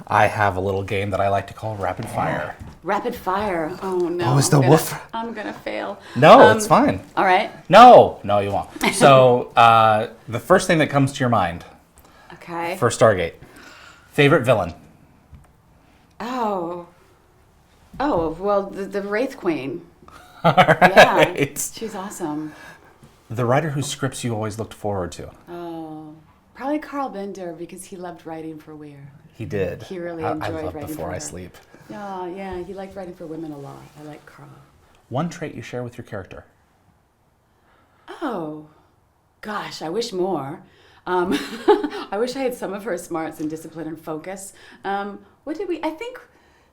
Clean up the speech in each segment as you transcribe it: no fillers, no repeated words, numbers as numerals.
I have a little game that I like to call Rapid Fire. Rapid fire. Oh no. Oh, it's the woof. I'm gonna fail. No, it's fine. All right. No, you won't. So, the first thing that comes to your mind Okay. for Stargate. Favorite villain? Oh, well, the Wraith Queen. All right. Yeah, she's awesome. The writer whose scripts you always looked forward to? Oh, probably Carl Bender because he loved writing for Weir. He did. He really I enjoyed love writing Before for I her. Sleep. Oh, yeah, he liked writing for women a lot. I like Carl. One trait you share with your character? Oh, gosh, I wish more. I wish I had some of her smarts and discipline and focus. I think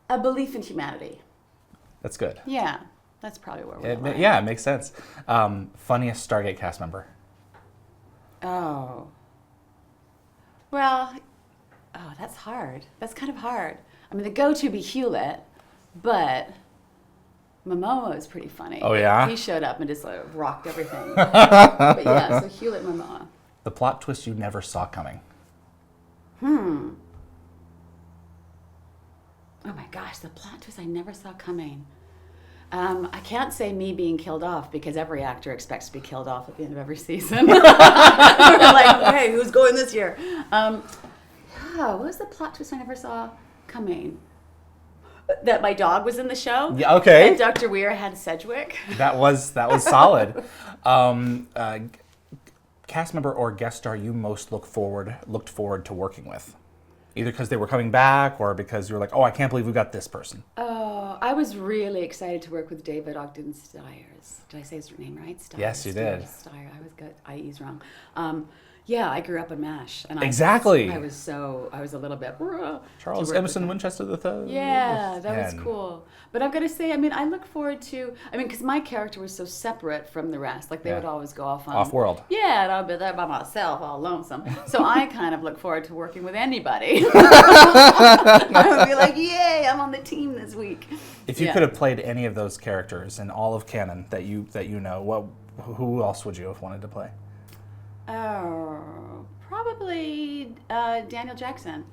a belief in humanity. That's good. Yeah, that's probably where we're aligned. Yeah, it makes sense. Funniest Stargate cast member? Oh. Well, that's hard. That's kind of hard. I mean, the go-to be Hewlett, but Momoa is pretty funny. Oh, yeah? He showed up and just rocked everything. But yeah, so Hewlett, Momoa. The plot twist you never saw coming? Oh my gosh, the plot twist I never saw coming. I can't say me being killed off because every actor expects to be killed off at the end of every season. We're like, okay, who's going this year? What was the plot twist I never saw coming? That my dog was in the show. Yeah, okay. And Dr. Weir had Sedgwick. That was solid. Cast member or guest star you most looked forward to working with? Either because they were coming back or because you were like, oh, I can't believe we got this person. Oh, I was really excited to work with David Ogden Stiers. Did I say his name right? Stiers. Yes, you did. Stiers. I was good. IE's wrong. Yeah, I grew up in MASH. And Exactly. I was a little bit... Charles Emerson Winchester III. Yeah, that was cool. But I've got to say, I mean, I look forward to... I mean, because my character was so separate from the rest. Like, they would always go off on... Off-world. Yeah, and I'll be there by myself, all lonesome. So I kind of look forward to working with anybody. I would be like, yay, I'm on the team this week. If you could have played any of those characters in all of canon that you know, who else would you have wanted to play? Oh, probably Daniel Jackson.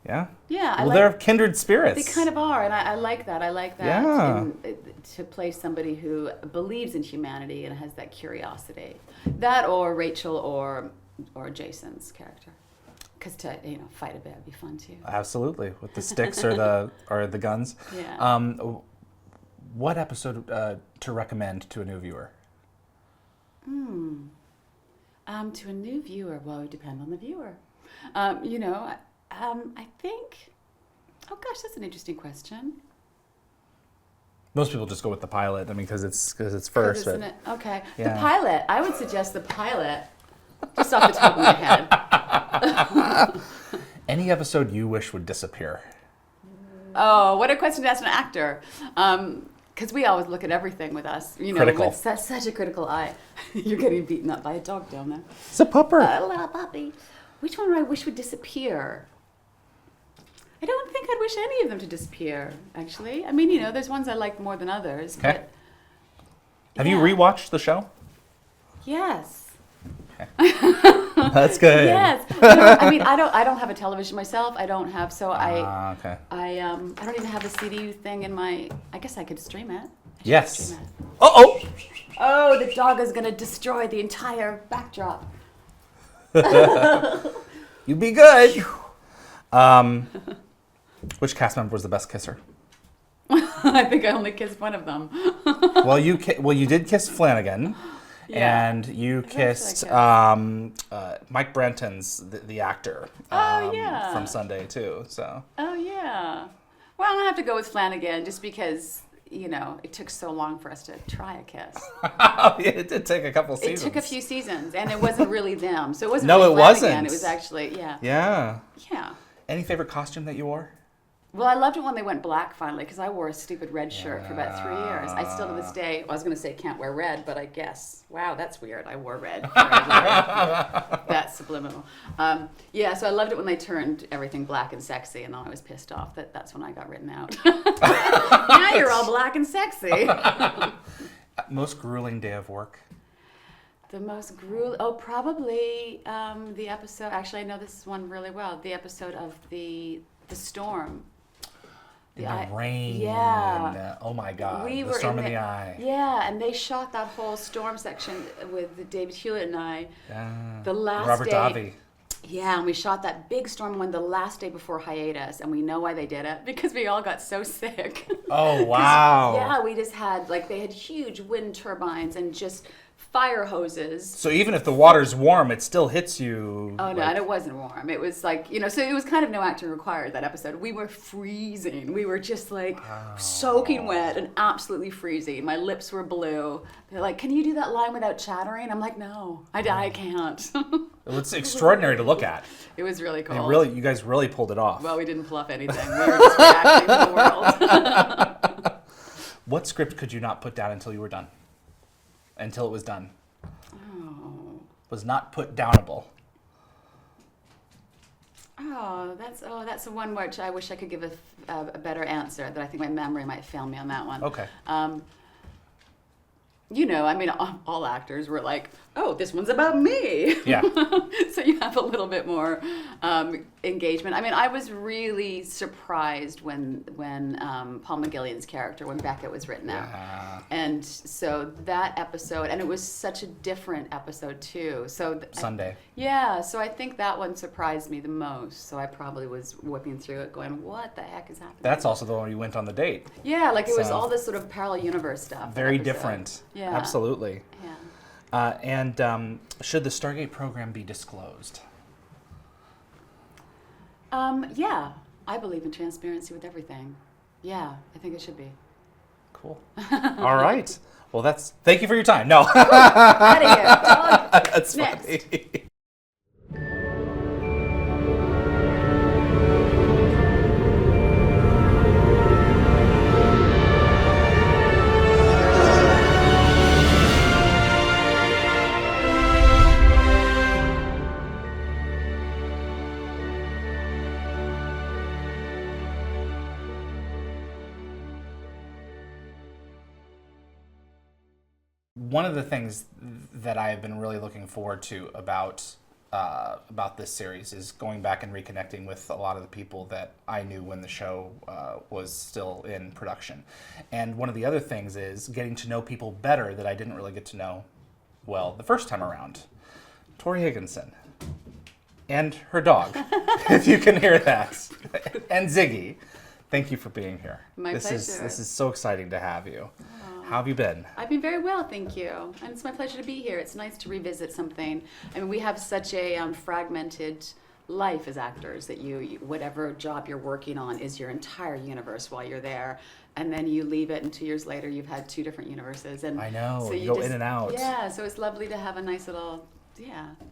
Yeah? Yeah. They're kindred spirits. They kind of are, and I like that. I like that. Yeah. To play somebody who believes in humanity and has that curiosity. That or Rachel or Jason's character. Because to fight a bit would be fun too. Absolutely, with the sticks or the guns. Yeah. What episode to recommend to a new viewer? To a new viewer, well, it would depend on the viewer. I think. Oh gosh, that's an interesting question. Most people just go with the pilot. I mean, because it's first. Isn't it? Okay. Yeah. The pilot. I would suggest the pilot. Just off the top of my head. Any episode you wish would disappear? Oh, what a question to ask an actor. Because we always look at everything with us, Critical. with such a critical eye. You're getting beaten up by a dog down there. It's a pupper. A little puppy. Which one do I wish would disappear? I don't think I'd wish any of them to disappear, actually. I mean, there's ones I like more than others. Okay. But, Have you rewatched the show? Yes. That's good. Yes. I mean, I don't have a television myself. I don't have, so Okay. I don't even have a CD thing in my. I guess I could stream it. Yes. Stream it. Oh. Oh, the dog is gonna destroy the entire backdrop. You'd be good. Which cast member was the best kisser? I think I only kissed one of them. Well, you did kiss Flanagan. Yeah. And you kissed Mike Brenton's, the actor. From Sunday, too. So. Oh, yeah. Well, I'm going to have to go with Flanagan just because, it took so long for us to try a kiss. It did take a couple seasons. It took a few seasons, and it wasn't really them. So it wasn't No, really it Flanagan. wasn't. It was actually, Yeah. Yeah. Any favorite costume that you wore? Well, I loved it when they went black finally because I wore a stupid red shirt for about 3 years. I still to this day, I was going to say can't wear red, but I guess, wow, that's weird. I wore red. That's subliminal. So I loved it when they turned everything black and sexy, and then I was pissed off that's when I got written out. Now you're all black and sexy. Most grueling day of work? The most probably the episode, actually I know this one really well, the episode of the the storm. In the rain. Yeah. Oh my God. We the were storm in in the eye. Yeah, and they shot that whole storm section with David Hewlett and I. The last Robert day. Davi. Yeah, and we shot that big storm one the last day before hiatus, and we know why they did it, because we all got so sick. Oh, wow. Yeah, we just had, they had huge wind turbines and just fire hoses. So even if the water's warm, it still hits you. Oh, no, and it wasn't warm. It was so it was kind of no acting required, that episode. We were freezing. We were just soaking wet and absolutely freezing. My lips were blue. They're like, can you do that line without chattering? I'm like, no, I can't. It's extraordinary to look at. It was really cool. You guys really pulled it off. Well, we didn't pull off anything. We were just reacting to the world. What script could you not put down until you were done? Until it was done? Oh. Was not put downable. That's the one which I wish I could give a better answer, that I think my memory might fail me on that one. Okay. All actors were like, oh, this one's about me. Yeah. So you have a little bit more engagement. I was really surprised when Paul McGillian's character, when Beckett was written out. And so that episode, and it was such a different episode too. So Sunday. So I think that one surprised me the most. So I probably was whipping through it going, what the heck is happening? That's also the one you went on the date. Yeah, it was all this sort of parallel universe stuff. Very different. Yeah. Absolutely. Yeah. And should the Stargate program be disclosed? Yeah. I believe in transparency with everything. Yeah, I think it should be. Cool. All right. Well, thank you for your time. No. Out of here, dog. That's Next. funny. One of the things that I have been really looking forward to about this series is going back and reconnecting with a lot of the people that I knew when the show was still in production. And one of the other things is getting to know people better that I didn't really get to know well the first time around. Torri Higginson and her dog, if you can hear that, and Ziggy. Thank you for being here. My pleasure. This is so exciting to have you. How have you been? I've been very well, thank you. And it's my pleasure to be here. It's nice to revisit something. We have such a fragmented life as actors that you whatever job you're working on is your entire universe while you're there. And then you leave it, and 2 years later, you've had two different universes. And I know, so you go in and out. Yeah, so it's lovely to have a nice little,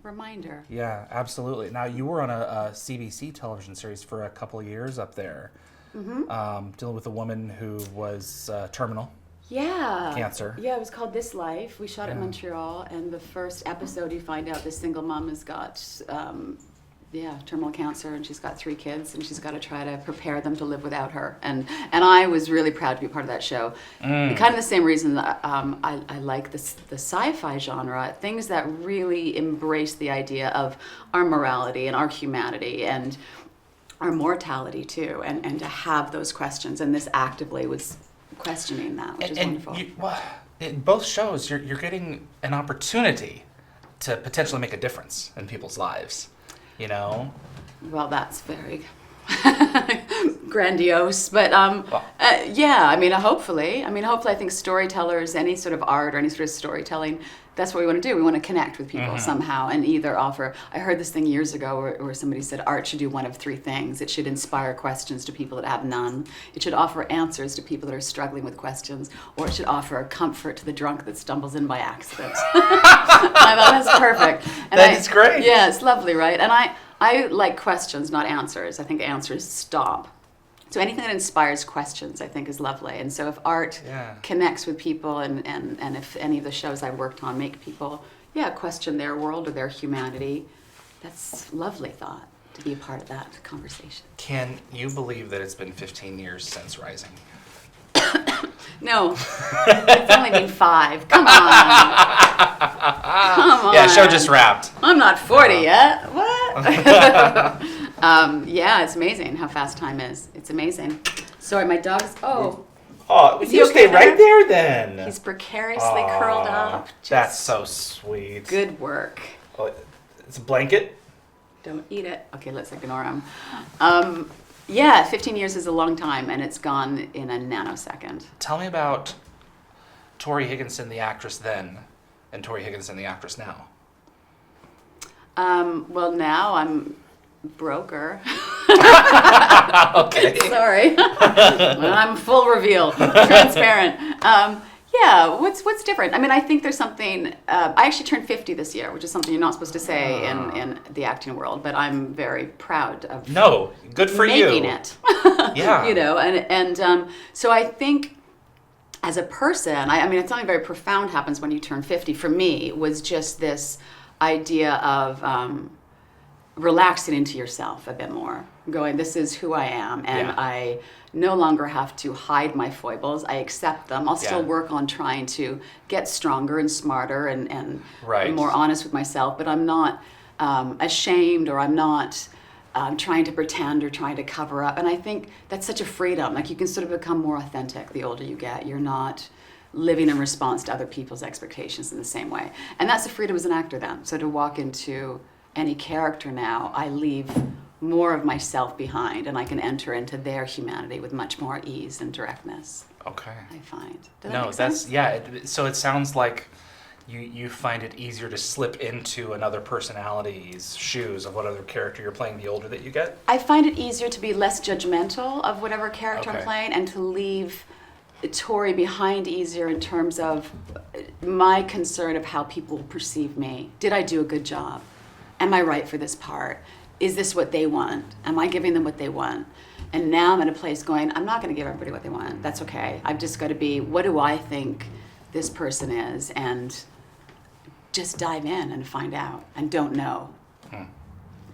reminder. Yeah, absolutely. Now, you were on a CBC television series for a couple of years up there, dealing with a woman who was terminal. Yeah. Cancer. Yeah, it was called This Life. We shot it in Montreal, and the first episode you find out this single mom has got, terminal cancer, and she's got 3 kids, and she's got to try to prepare them to live without her. And I was really proud to be part of that show. Kind of the same reason that I like the sci-fi genre, things that really embrace the idea of our morality and our humanity and our mortality too, and to have those questions. And this actively was questioning that, which is wonderful. In both shows, you're getting an opportunity to potentially make a difference in people's lives, you know? Well, that's very grandiose, but hopefully. I think storytellers, any sort of art or any sort of storytelling, that's what we want to do. We want to connect with people somehow and either offer. I heard this thing years ago where somebody said art should do one of 3 things. It should inspire questions to people that have none. It should offer answers to people that are struggling with questions, or it should offer comfort to the drunk that stumbles in by accident. I thought that's perfect. That is great. Yeah, it's lovely, right? And I like questions, not answers. I think answers stop. So anything that inspires questions, I think, is lovely. And so if art connects with people and if any of the shows I worked on make people, question their world or their humanity, that's a lovely thought to be a part of that conversation. Can you believe that it's been 15 years since Rising? No, it's only been 5. Come on. Come on. Yeah, show just wrapped. I'm not 40 yet. What? Yeah, it's amazing how fast time is. It's amazing. Sorry, my dog's. Oh, Oh, Is you he stay okay right there then. he's precariously curled up. That's so sweet. Good work. Oh, it's a blanket. Don't eat it. Okay, let's ignore him. Yeah, 15 years is a long time, and it's gone in a nanosecond. Tell me about Torri Higginson, the actress then, and Torri Higginson, the actress now. Well, now I'm broker. Okay. Sorry. I'm full reveal, transparent. Yeah, what's different? I mean, I think there's something. I actually turned 50 this year, which is something you're not supposed to say in the acting world, but I'm very proud of. No, good for making you. it. Yeah. You know, and so I think as a person, I mean, something very profound happens when you turn 50. For me, was just this idea of relaxing into yourself a bit more, going, this is who I am, and Yeah. I no longer have to hide my foibles. I accept them. I'll still Yeah. work on trying to get stronger and smarter and Right. more honest with myself, but I'm not ashamed, or I'm not trying to pretend or trying to cover up. And I think that's such a freedom. Like, you can sort of become more authentic the older you get. You're not living in response to other people's expectations in the same way. And that's the freedom as an actor then. So to walk into any character now, I leave more of myself behind, and I can enter into their humanity with much more ease and directness, Okay. I find. Does that No, make that's sense? yeah. So it sounds like you find it easier to slip into another personality's shoes of whatever character you're playing the older that you get. I find it easier to be less judgmental of whatever character Okay. I'm playing, and to leave Torri behind easier in terms of my concern of how people perceive me. Did I do a good job? Am I right for this part? Is this what they want? Am I giving them what they want? And now I'm in a place going, I'm not going to give everybody what they want. That's okay. I've just got to be, what do I think this person is? And just dive in and find out, and don't know.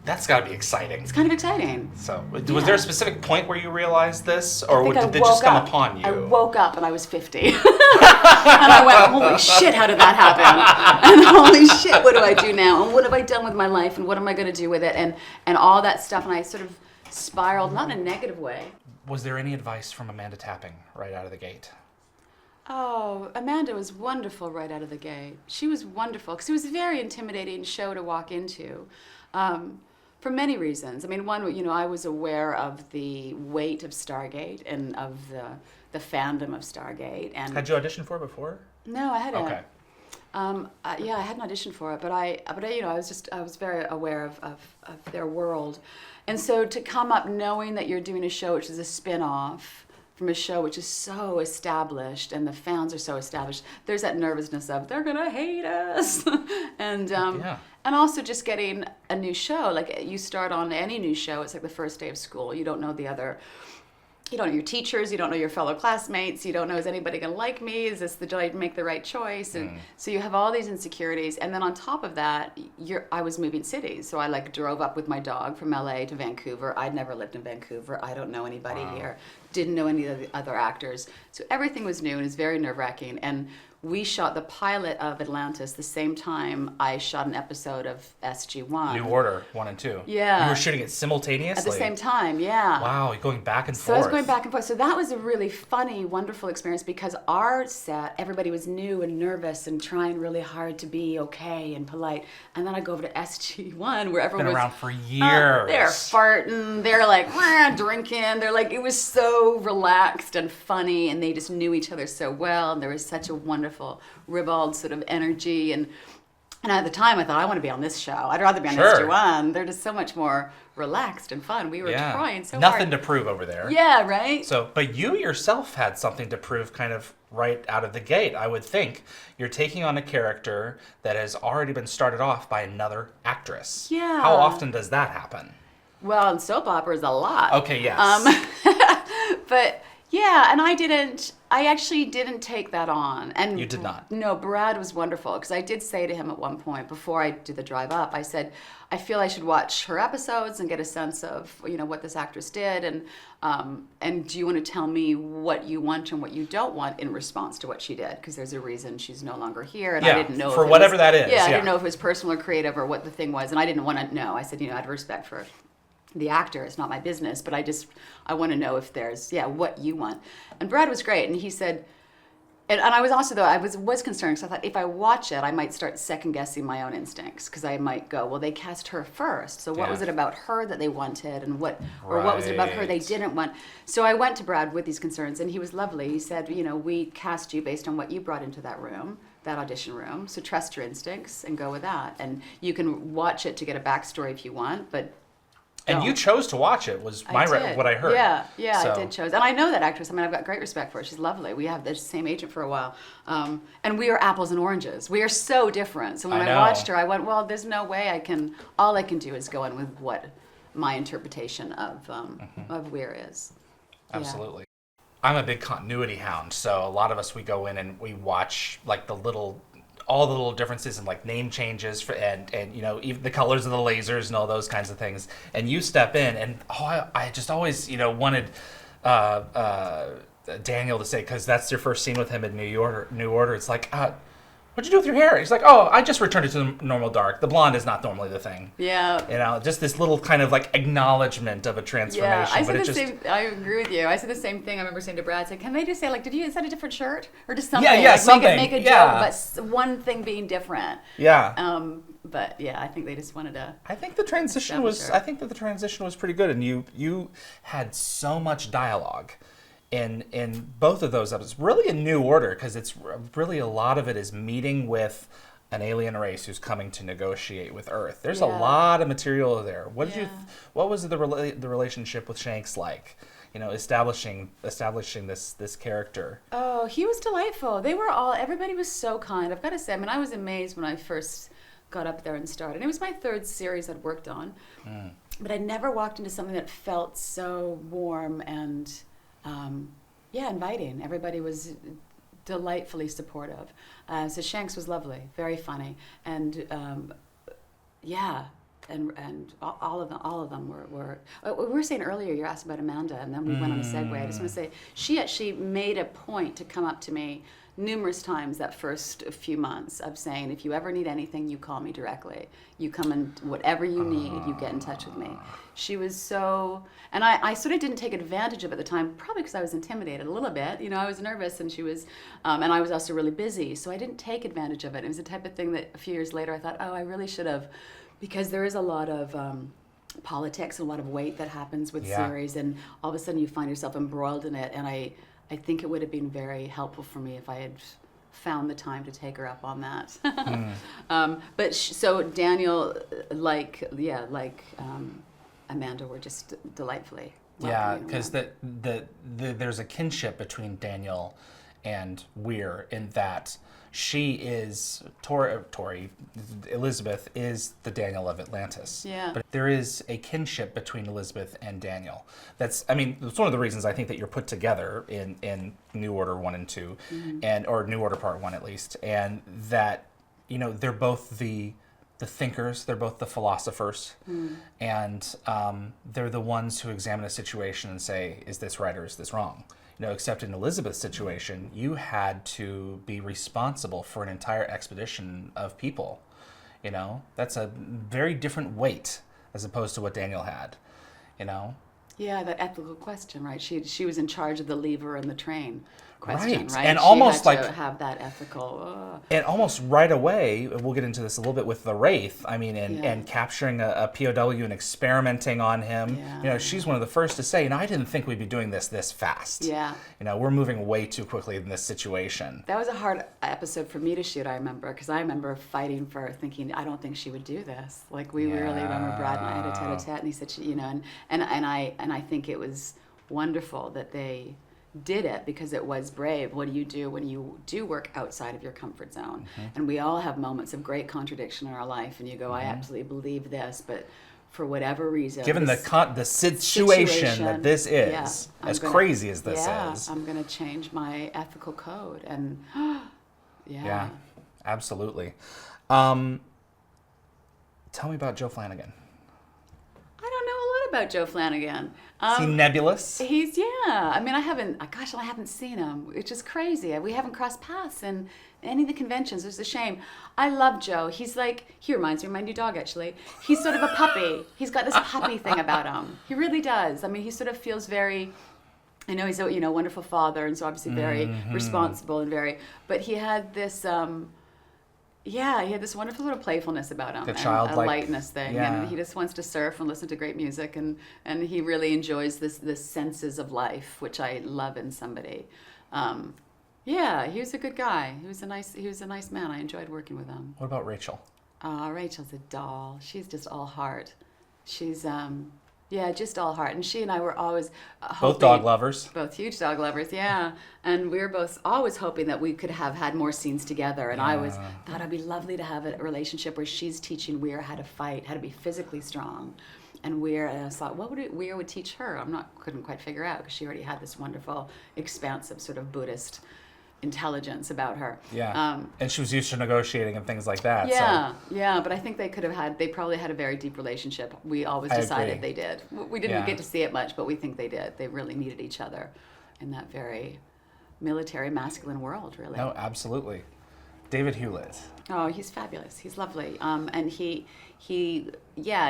That's got to be exciting. It's kind of exciting. So, was Yeah. there a specific point where you realized this, I or think did I it just woke come up. upon you? I woke up and I was 50. And I went, holy shit, how did that happen? And holy shit, what do I do now? And what have I done with my life? And what am I going to do with it? And all that stuff. And I sort of spiraled, not in a negative way. Was there any advice from Amanda Tapping right out of the gate? Oh, Amanda was wonderful right out of the gate. She was wonderful, because it was a very intimidating show to walk into. For many reasons. I mean, one, you know, I was aware of the weight of Stargate and of the fandom of Stargate. And Had you auditioned for it before? no, I hadn't. Okay. Yeah, I hadn't auditioned for it, but I you know, I was very aware of their world. And so to come up knowing that you're doing a show which is a spin-off from a show which is so established, and the fans are so established, there's that nervousness of, they're gonna hate us. And Yeah. and also just getting a new show. Like, you start on any new show, it's like the first day of school. You don't know you don't know your teachers, you don't know your fellow classmates, you don't know, is anybody going to like me? Did I make the right choice? And so you have all these insecurities. And then on top of that, I was moving cities. So I drove up with my dog from LA to Vancouver. I'd never lived in Vancouver. I don't know anybody here. Didn't know any of the other actors. So everything was new, and it was very nerve-wracking. And we shot the pilot of Atlantis the same time I shot an episode of SG-1. New Order 1 and 2. Yeah. You were shooting it simultaneously. At the same time, yeah. Wow, you're going back and So forth. I was going back and forth. So that was a really funny, wonderful experience, because our set, everybody was new and nervous and trying really hard to be okay and polite. And then I go over to SG-1 where everyone Been was around for years. they're farting, they're like drinking, they're like, it was so relaxed and funny, and they just knew each other so well, and there was such a wonderful ribald sort of energy. And at the time I thought, I want to be on this show. I'd rather be on Sure. SG-1. They're just so much more relaxed and fun. We were trying so Nothing hard. to prove over there. Yeah, right? So, but you yourself had something to prove kind of right out of the gate, I would think. You're taking on a character that has already been started off by another actress. Yeah. How often does that happen? Well, in soap operas, a lot. Okay, yes. But yeah, and I actually didn't take that on. And You did not? No, Brad was wonderful, because I did say to him at one point, before I did the drive up, I said, I feel I should watch her episodes and get a sense of, you know, what this actress did, and do you want to tell me what you want and what you don't want in response to what she did? Because there's a reason she's no longer here, and Yeah, I didn't know for if it whatever was, that is, Yeah, I yeah. didn't know if it was personal or creative or what the thing was, and I didn't want to know. I said, you know, I had respect for the actor. It's not my business, but I want to know if there's, what you want. And Brad was great. And he said, and I was also, though, I was concerned, because I thought if I watch it, I might start second guessing my own instincts, because I might go, well, they cast her first. So what was it about her that they wanted, and what was it about her they didn't want? So I went to Brad with these concerns, and he was lovely. He said, we cast you based on what you brought into that room, that audition room. So trust your instincts and go with that. And you can watch it to get a backstory if you want, but And you chose to watch it, was what I heard. Yeah, So. I did chose. And I know that actress. I mean, I've got great respect for her. She's lovely. We have the same agent for a while. And we are apples and oranges. We are so different. So when I watched her, I went, well, there's no way all I can do is go in with what my interpretation of Weir is. Absolutely. I'm a big continuity hound, so a lot of us, we go in and we watch like all the little differences and like name changes and even the colors of the lasers and all those kinds of things. And you step in, and I just always wanted Daniel to say, because that's your first scene with him in New Order. It's like, what'd you do with your hair? He's like, oh, I just returned it to the normal dark. The blonde is not normally the thing. Yeah. Just this little kind of like acknowledgement of a transformation. Yeah, I said same. I agree with you. I said the same thing. I remember saying to Brad, "Can they just say like, is that a different shirt or just something? Something. Make a joke, but one thing being different." Yeah. But yeah, I think they just wanted to. I think the transition was. I think that the transition was pretty good, and you had so much dialogue in both of those episodes. Really a New Order, because it's really a lot of it is meeting with an alien race who's coming to negotiate with Earth. There's a lot of material there. What was the relationship with Shanks like? Establishing this character. Oh, he was delightful. Everybody was so kind. I've got to say, I mean, I was amazed when I first got up there and started. It was my third series I'd worked on, but I never walked into something that felt so warm and inviting. Everybody was delightfully supportive. So Shanks was lovely, very funny, and and all of them were. We were saying earlier, you asked about Amanda, and then we went on a segue. I just want to say she actually made a point to come up to me numerous times that first few months of saying, if you ever need anything, you call me directly. You come and whatever you need, you get in touch with me. She was so, and I sort of didn't take advantage of it at the time, probably because I was intimidated a little bit. I was nervous, and she was, and I was also really busy, so I didn't take advantage of it. It was the type of thing that a few years later I thought, I really should have, because there is a lot of politics and a lot of weight that happens with series, and all of a sudden you find yourself embroiled in it, and I think it would have been very helpful for me if I had found the time to take her up on that. But so Daniel, like Amanda, were just delightfully welcoming. Because there's a kinship between Daniel and Weir in that she is Torri, Elizabeth is the Daniel of Atlantis. Yeah. But there is a kinship between Elizabeth and Daniel. It's one of the reasons I think that you're put together in New Order 1 and 2, or New Order Part 1 at least, and that they're both the thinkers, they're both the philosophers, and they're the ones who examine a situation and say, is this right or is this wrong? Except in Elizabeth's situation, you had to be responsible for an entire expedition of people. That's a very different weight as opposed to what Daniel had. Yeah, that ethical question, right? She was in charge of the lever and the train question, right? And she almost had like to have that ethical. And almost right away, we'll get into this a little bit with the Wraith. And capturing a POW and experimenting on him. Yeah. She's one of the first to say, I didn't think we'd be doing this fast. Yeah. We're moving way too quickly in this situation. That was a hard episode for me to shoot, I remember, because I remember fighting for thinking, I don't think she would do this. Like, we really remember Brad and I had a tete-a-tete, and he said, and I think it was wonderful that they did it, because it was brave. What do you do when you do work outside of your comfort zone? And we all have moments of great contradiction in our life, and you go, I absolutely believe this, but for whatever reason, given the situation that this is, crazy as this is, I'm going to change my ethical code. And yeah, absolutely. Tell me about Joe Flanagan. I don't know a lot about Joe Flanagan. Is he nebulous? He's I mean, I haven't seen him. It's just crazy. We haven't crossed paths in any of the conventions. It's a shame. I love Joe. He's like, he reminds me of my new dog, actually. He's sort of a puppy. He's got this puppy thing about him. He really does. I mean, he sort of feels very, I know he's a wonderful father, and so obviously very responsible and but he had this, he had this wonderful little playfulness about him, and a lightness thing, and he just wants to surf and listen to great music, and he really enjoys this senses of life, which I love in somebody. He was a good guy. He was a nice man. I enjoyed working with him. What about Rachel? Rachel's a doll. She's just all heart. She's just all heart. And she and I were always both dog lovers. Both huge dog lovers, yeah. And we were both always hoping that we could have had more scenes together. And I always thought it'd be lovely to have a relationship where she's teaching Weir how to fight, how to be physically strong. And I thought, what would Weir would teach her? Couldn't quite figure out, because she already had this wonderful, expansive sort of Buddhist intelligence about her. Yeah. And she was used to negotiating and things like that. But I think they probably had a very deep relationship. We always decided they did. We didn't get to see it much, but we think they did. They really needed each other in that very military, masculine world, really. No, absolutely. David Hewlett. Oh, he's fabulous. He's lovely. And it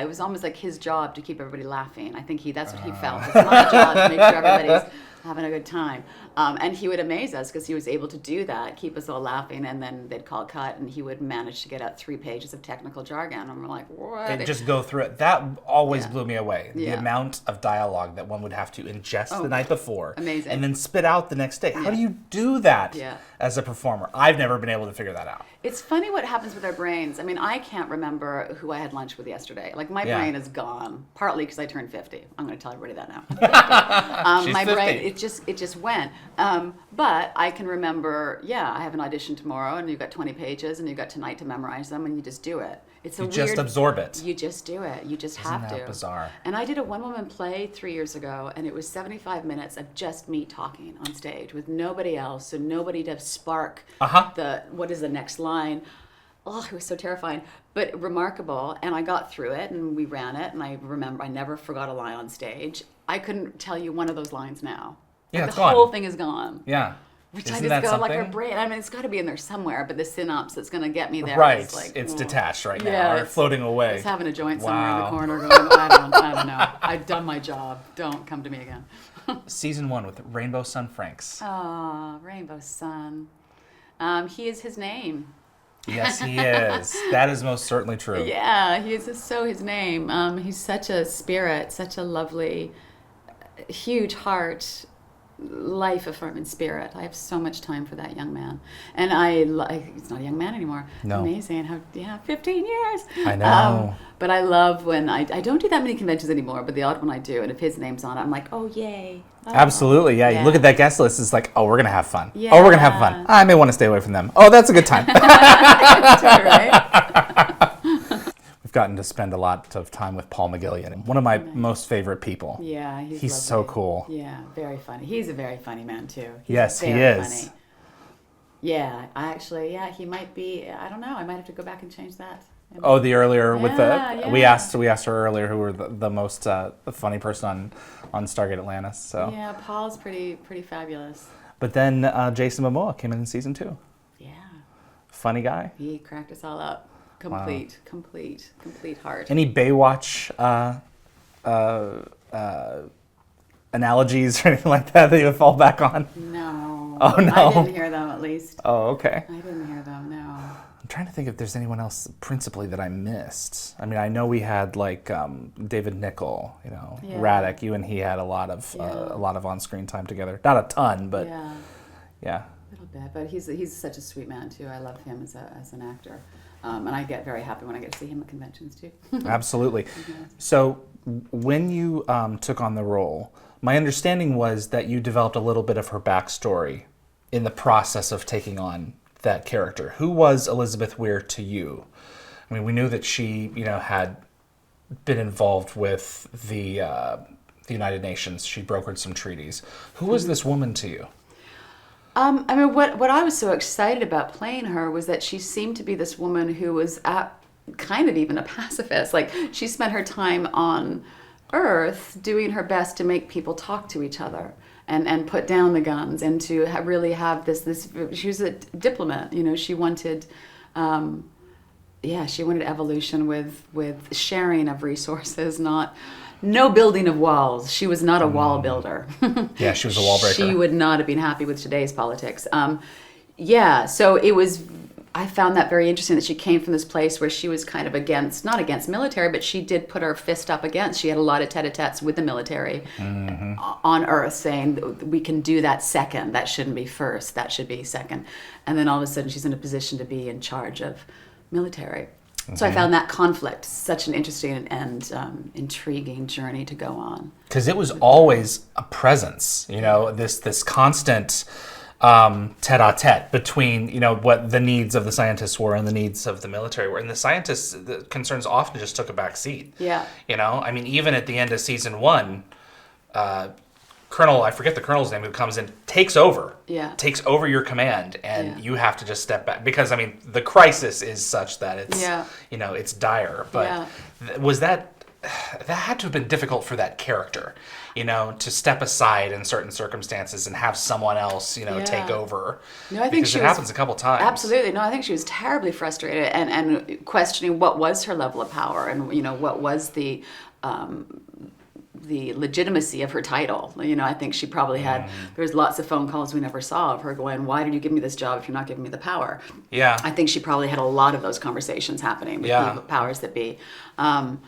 was almost like his job to keep everybody laughing. I think that's what he felt. It's my job to make sure everybody's having a good time. And he would amaze us, because he was able to do that, keep us all laughing, and then they'd call cut, and he would manage to get out 3 pages of technical jargon, and we're like, what? And just go through it. That always blew me away. The amount of dialogue that one would have to ingest the night before. Amazing. And then spit out the next day. How do you do that as a performer? I've never been able to figure that out. It's funny what happens with our brains. I mean, I can't remember who I had lunch with yesterday. Like, my brain is gone, partly because I turned 50. I'm going to tell everybody that now. She's my 50. brain, it just went. But I can remember, I have an audition tomorrow, and you've got 20 pages, and you've got tonight to memorize them, and you just do it. You just absorb it. You just do it. You just have to. Isn't that bizarre? And I did a one-woman play 3 years ago, and it was 75 minutes of just me talking on stage with nobody else, so nobody to spark what is the next line. Oh, it was so terrifying, but remarkable. And I got through it, and we ran it, and I remember I never forgot a line on stage. I couldn't tell you one of those lines now. Yeah, the whole thing is gone. Yeah. Which Isn't I just that go something? like our brain. I mean, it's got to be in there somewhere, but the synapse that's going to get me there Right. is like, It's oh. detached right now, or floating away. It's having a joint somewhere in the Wow. corner going, I don't know. I've done my job. Don't come to me again. Season 1 with Rainbow Sun Franks. Oh, Rainbow Sun. He is his name. Yes, he is. That is most certainly true. Yeah, he is so his name. He's such a spirit, such a lovely, huge heart, life-affirming spirit. I have so much time for that young man. And he's not a young man anymore. No. Amazing. 15 years. I know. But I love when I don't do that many conventions anymore, but the odd one I do, and if his name's on it, I'm like, oh, yay. Oh. Absolutely, yeah. You look at that guest list, it's like, oh, we're going to have fun. Yeah. Oh, we're going to have fun. I may want to stay away from them. Oh, that's a good time. Right? We've gotten to spend a lot of time with Paul McGillian, one of my most favorite people. Yeah, He's lovely. so cool. Yeah, very funny. He's a very funny man, too. Yes, he very is. Funny. Yeah, he might be, I don't know, I might have to go back and change that. Oh, the earlier with the Yeah. we asked her earlier who were the most the funny person on Stargate Atlantis. So Yeah, Paul's pretty fabulous. but then Jason Momoa came in season 2. Yeah, Funny guy. he cracked us all up. Complete heart. Any Baywatch analogies or anything like that you would fall back on? No. Oh, no. I didn't hear them, at least. Oh, okay. I didn't hear them, no. I'm trying to think if there's anyone else principally that I missed. I mean, I know we had like David Nichol, Yeah. Radek. You and he had a lot of on-screen time together. Not a ton, but yeah. A little bit, but he's such a sweet man too. I love him as an actor, and I get very happy when I get to see him at conventions too. Absolutely. So when you took on the role, my understanding was that you developed a little bit of her backstory in the process of taking on that character. Who was Elizabeth Weir to you? I mean, we knew that she, had been involved with the United Nations. She brokered some treaties. Who was this woman to you? I mean, what I was so excited about playing her was that she seemed to be this woman who was kind of even a pacifist. Like, she spent her time on Earth doing her best to make people talk to each other and put down the guns and to really have this. She was a diplomat, she wanted, she wanted evolution with sharing of resources, no building of walls. She was not a wall builder. Yeah, she was a wall breaker. She would not have been happy with today's politics. So it was, I found that very interesting that she came from this place where she was kind of not against military, but she did put her fist up against. She had a lot of tete-a-tetes with the military on Earth saying, we can do that second. That shouldn't be first. That should be second. And then all of a sudden she's in a position to be in charge of military. So I found that conflict such an interesting and intriguing journey to go on. Because it was always a presence, this constant tete-a-tete between, what the needs of the scientists were and the needs of the military were. And the scientists, the concerns often just took a back seat. Yeah. Even at the end of season 1, Colonel, I forget the colonel's name, who comes in, takes over your command, and you have to just step back because the crisis is such that it's it's dire. But was that had to have been difficult for that character, to step aside in certain circumstances and have someone else, take over. No, I think because it happens a couple times. Absolutely. No, I think she was terribly frustrated and questioning what was her level of power and what was the legitimacy of her title. I think she probably had, there's lots of phone calls we never saw of her going, why did you give me this job if you're not giving me the power? Yeah. I think she probably had a lot of those conversations happening with the powers that be. And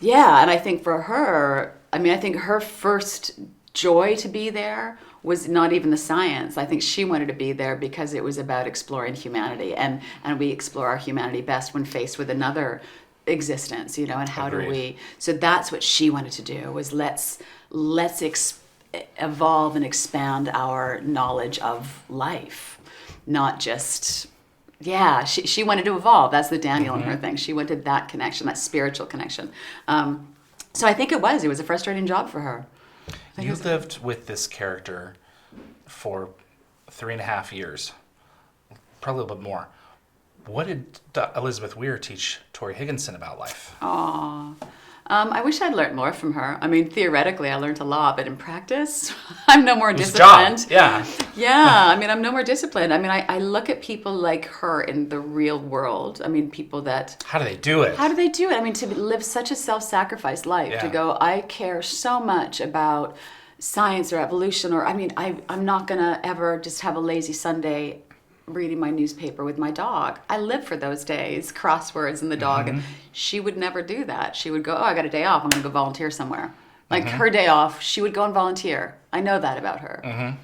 I think for her, I think her first joy to be there was not even the science. I think she wanted to be there because it was about exploring humanity, and we explore our humanity best when faced with another existence, and how Agreed. do we, so that's what she wanted to do, was let's evolve and expand our knowledge of life, not just she wanted to evolve. That's the Daniel and her thing. She wanted that connection, that spiritual connection. So I think it was a frustrating job for her. You lived with this character for 3.5 years, probably a little bit more. What did Elizabeth Weir teach Torri Higginson about life? I wish I'd learned more from her. Theoretically, I learned a lot, but in practice, I'm no more disciplined. Job. Yeah, I'm no more disciplined. I look at people like her in the real world. People that... How do they do it? To live such a self-sacrificed life, to go, I care so much about science or evolution, or, I'm not going to ever just have a lazy Sunday reading my newspaper with my dog. I live for those days, crosswords and the dog. And she would never do that. She would go, I got a day off. I'm going to go volunteer somewhere. Her day off, she would go and volunteer. I know that about her.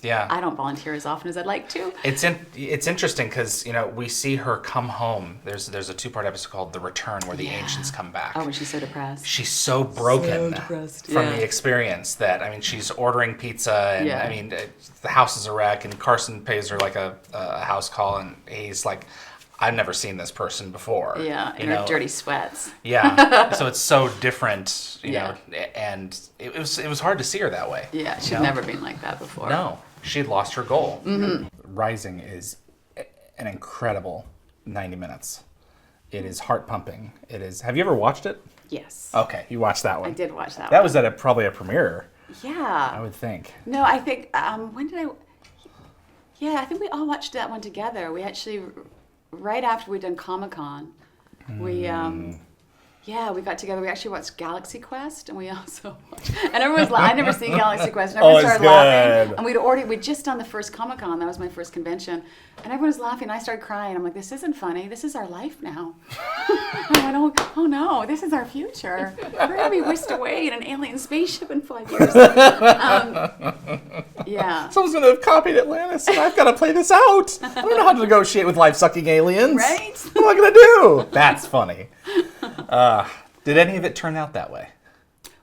Yeah. I don't volunteer as often as I'd like to. It's interesting because, we see her come home. There's a 2-part episode called The Return where the ancients come back. Oh, and she's so depressed. She's so broken from the experience that, she's ordering pizza and, the house is a wreck and Carson pays her like a house call and he's like, I've never seen this person before. Yeah, in her dirty sweats. Yeah, so it's so different, know, and it was hard to see her that way. Yeah, she'd never been like that before. No, she had lost her goal. Rising is an incredible 90 minutes. It is heart pumping. It is. Have you ever watched it? Yes. Okay, you watched that one. I did watch that one. That was at probably a premiere. Yeah. I would think. No, I think, when did I... Yeah, I think we all watched that one together. We actually, right after we'd done Comic-Con, we we got together. We actually watched Galaxy Quest, and we also watched... And everyone's I'd never seen Galaxy Quest, and everyone started laughing. And we'd just done the first Comic-Con. That was my first convention. And everyone was laughing, and I started crying. I'm like, this isn't funny. This is our life now. I went, oh no, this is our future. We're going to be whisked away in an alien spaceship in 5 years. Yeah. Someone's going to have copied Atlantis, and I've got to play this out. I don't know how to negotiate with life-sucking aliens. Right? What am I going to do? That's funny. Did any of it turn out that way?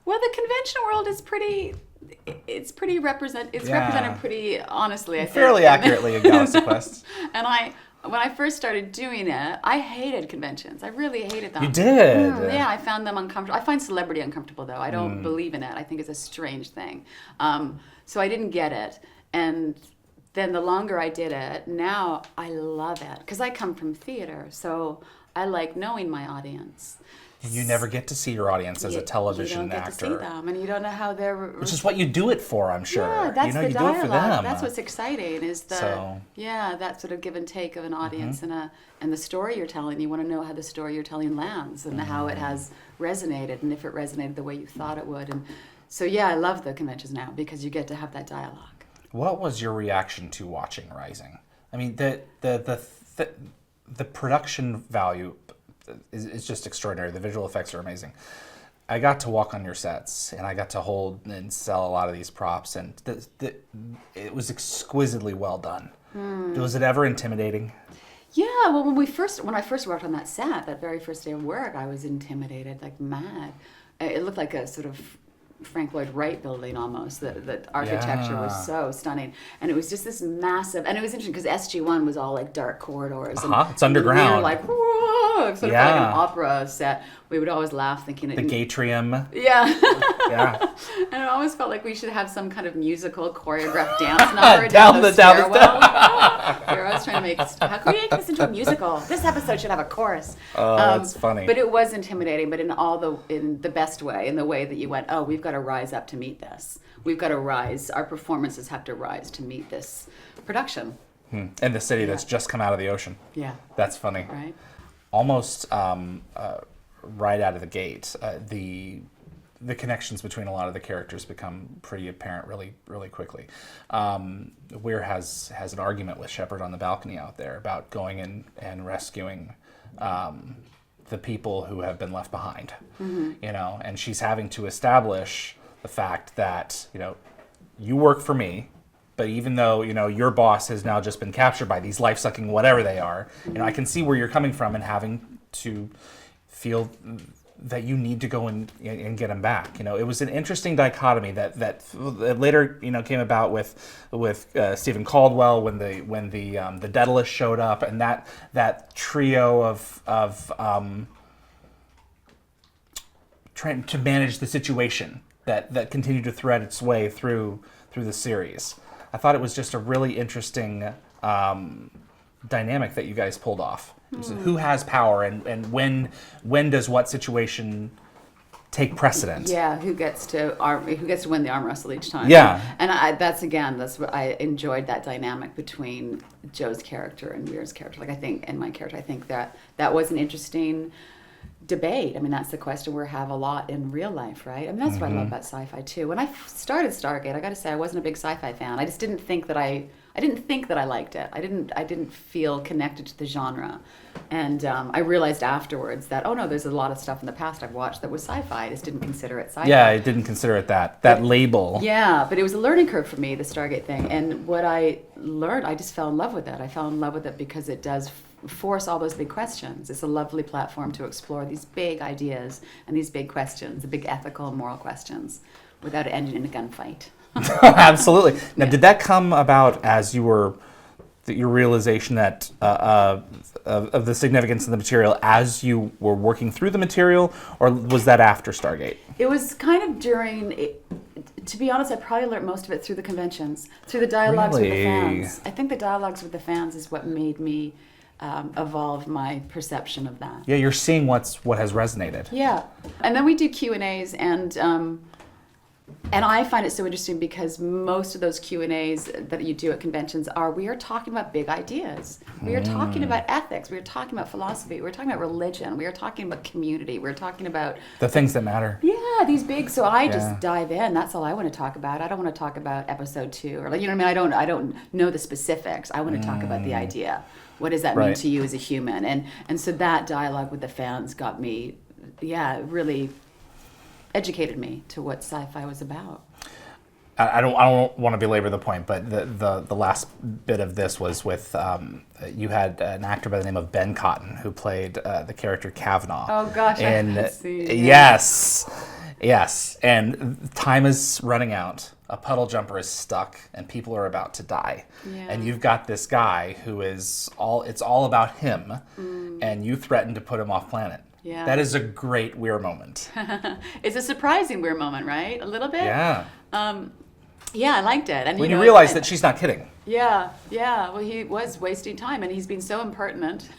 Well, the convention world is represented pretty honestly, I think. Fairly accurately in Galaxy Quest. And when I first started doing it, I hated conventions. I really hated them. You did? Yeah, I found them uncomfortable. I find celebrity uncomfortable, though. I don't believe in it. I think it's a strange thing. So I didn't get it. And then the longer I did it, now I love it. Because I come from theater, so I like knowing my audience. You never get to see your audience as a television you don't actor. get to see them, and you don't know how they're. Which is what you do it for, I'm sure. Yeah, that's the you dialogue. do it for them. That's what's exciting is that sort of give and take of an audience and the story you're telling. You want to know how the story you're telling lands and how it has resonated and if it resonated the way you thought it would. And so I love the conventions now because you get to have that dialogue. What was your reaction to watching Rising? I mean, the production value is just extraordinary. The visual effects are amazing. I got to walk on your sets, and I got to hold and sell a lot of these props, and it was exquisitely well done. Was it ever intimidating? Yeah, well, when I first worked on that set, that very first day of work, I was intimidated like mad. It looked like a sort of Frank Lloyd Wright building almost. The architecture was so stunning, and it was just this massive. And it was interesting because SG-1 was all like dark corridors. It's underground. We were like, whoa, sort of like an opera set. We would always laugh thinking the Gatrium. Yeah. Yeah. And it always felt like we should have some kind of musical choreographed dance number down the stairwell. You're always trying to make. How can we make this into a musical? This episode should have a chorus. Oh, that's funny. But it was intimidating, but in the best way, in the way that you went, oh, we've got to rise up to meet this. We've got to rise. Our performances have to rise to meet this production. In the city that's just come out of the ocean. Yeah. That's funny. Right. Almost right out of the gate, the connections between a lot of the characters become pretty apparent really, really quickly. Weir has an argument with Shepard on the balcony out there about going in and rescuing the people who have been left behind. And she's having to establish the fact that, you work for me, but even though, your boss has now just been captured by these life-sucking whatever they are, I can see where you're coming from and having to feel that you need to go and get him back. It was an interesting dichotomy that later came about with Stephen Caldwell when the Daedalus showed up, and that trio of trying to manage the situation that continued to thread its way through the series. I thought it was just a really interesting dynamic that you guys pulled off. So who has power and when does what situation take precedent? Yeah, who gets to win the arm wrestle each time? Yeah, and that's what I enjoyed, that dynamic between Joe's character and Weir's character. Like my character, I think that was an interesting debate. I mean, that's the question we have a lot in real life, right? I mean, that's what I love about sci-fi too. When I started Stargate, I got to say I wasn't a big sci-fi fan. I just didn't think that I liked it. I didn't feel connected to the genre. And I realized afterwards that, oh no, there's a lot of stuff in the past I've watched that was sci-fi. I just didn't consider it sci-fi. Yeah, I didn't consider it that label. Yeah, but it was a learning curve for me, the Stargate thing. And what I learned, I just fell in love with it. I fell in love with it because it does force all those big questions. It's a lovely platform to explore these big ideas and these big questions, the big ethical and moral questions, without it ending in a gunfight. Absolutely. Now, did that come about as your realization that of the significance of the material as you were working through the material, or was that after Stargate? It was kind of during. To be honest, I probably learned most of it through the conventions, through the dialogues with the fans. I think the dialogues with the fans is what made me evolve my perception of that. Yeah, you're seeing what has resonated. Yeah, and then we do Q&As, and I find it so interesting because most of those Q&As that you do at conventions we are talking about big ideas. We are talking about ethics. We are talking about philosophy. We're talking about religion. We are talking about community. We're talking about the things that matter. Yeah, these big. So I just dive in. That's all I want to talk about. I don't want to talk about episode 2 or I don't know the specifics. I want to talk about the idea. What does that mean to you as a human? And so that dialogue with the fans got me, really educated me to what sci-fi was about. I don't want to belabor the point, but the last bit of this was with you had an actor by the name of Ben Cotton who played the character Kavanagh. Oh gosh, and I see. Yes, and time is running out. A puddle jumper is stuck, and people are about to die. Yeah. And you've got this guy who it's all about him, and you threaten to put him off planet. Yeah. That is a great Weir moment. It's a surprising Weir moment, right? A little bit? Yeah. Yeah, I liked it. And when you realize that she's not kidding. Yeah, yeah. Well, he was wasting time, and he's been so impertinent.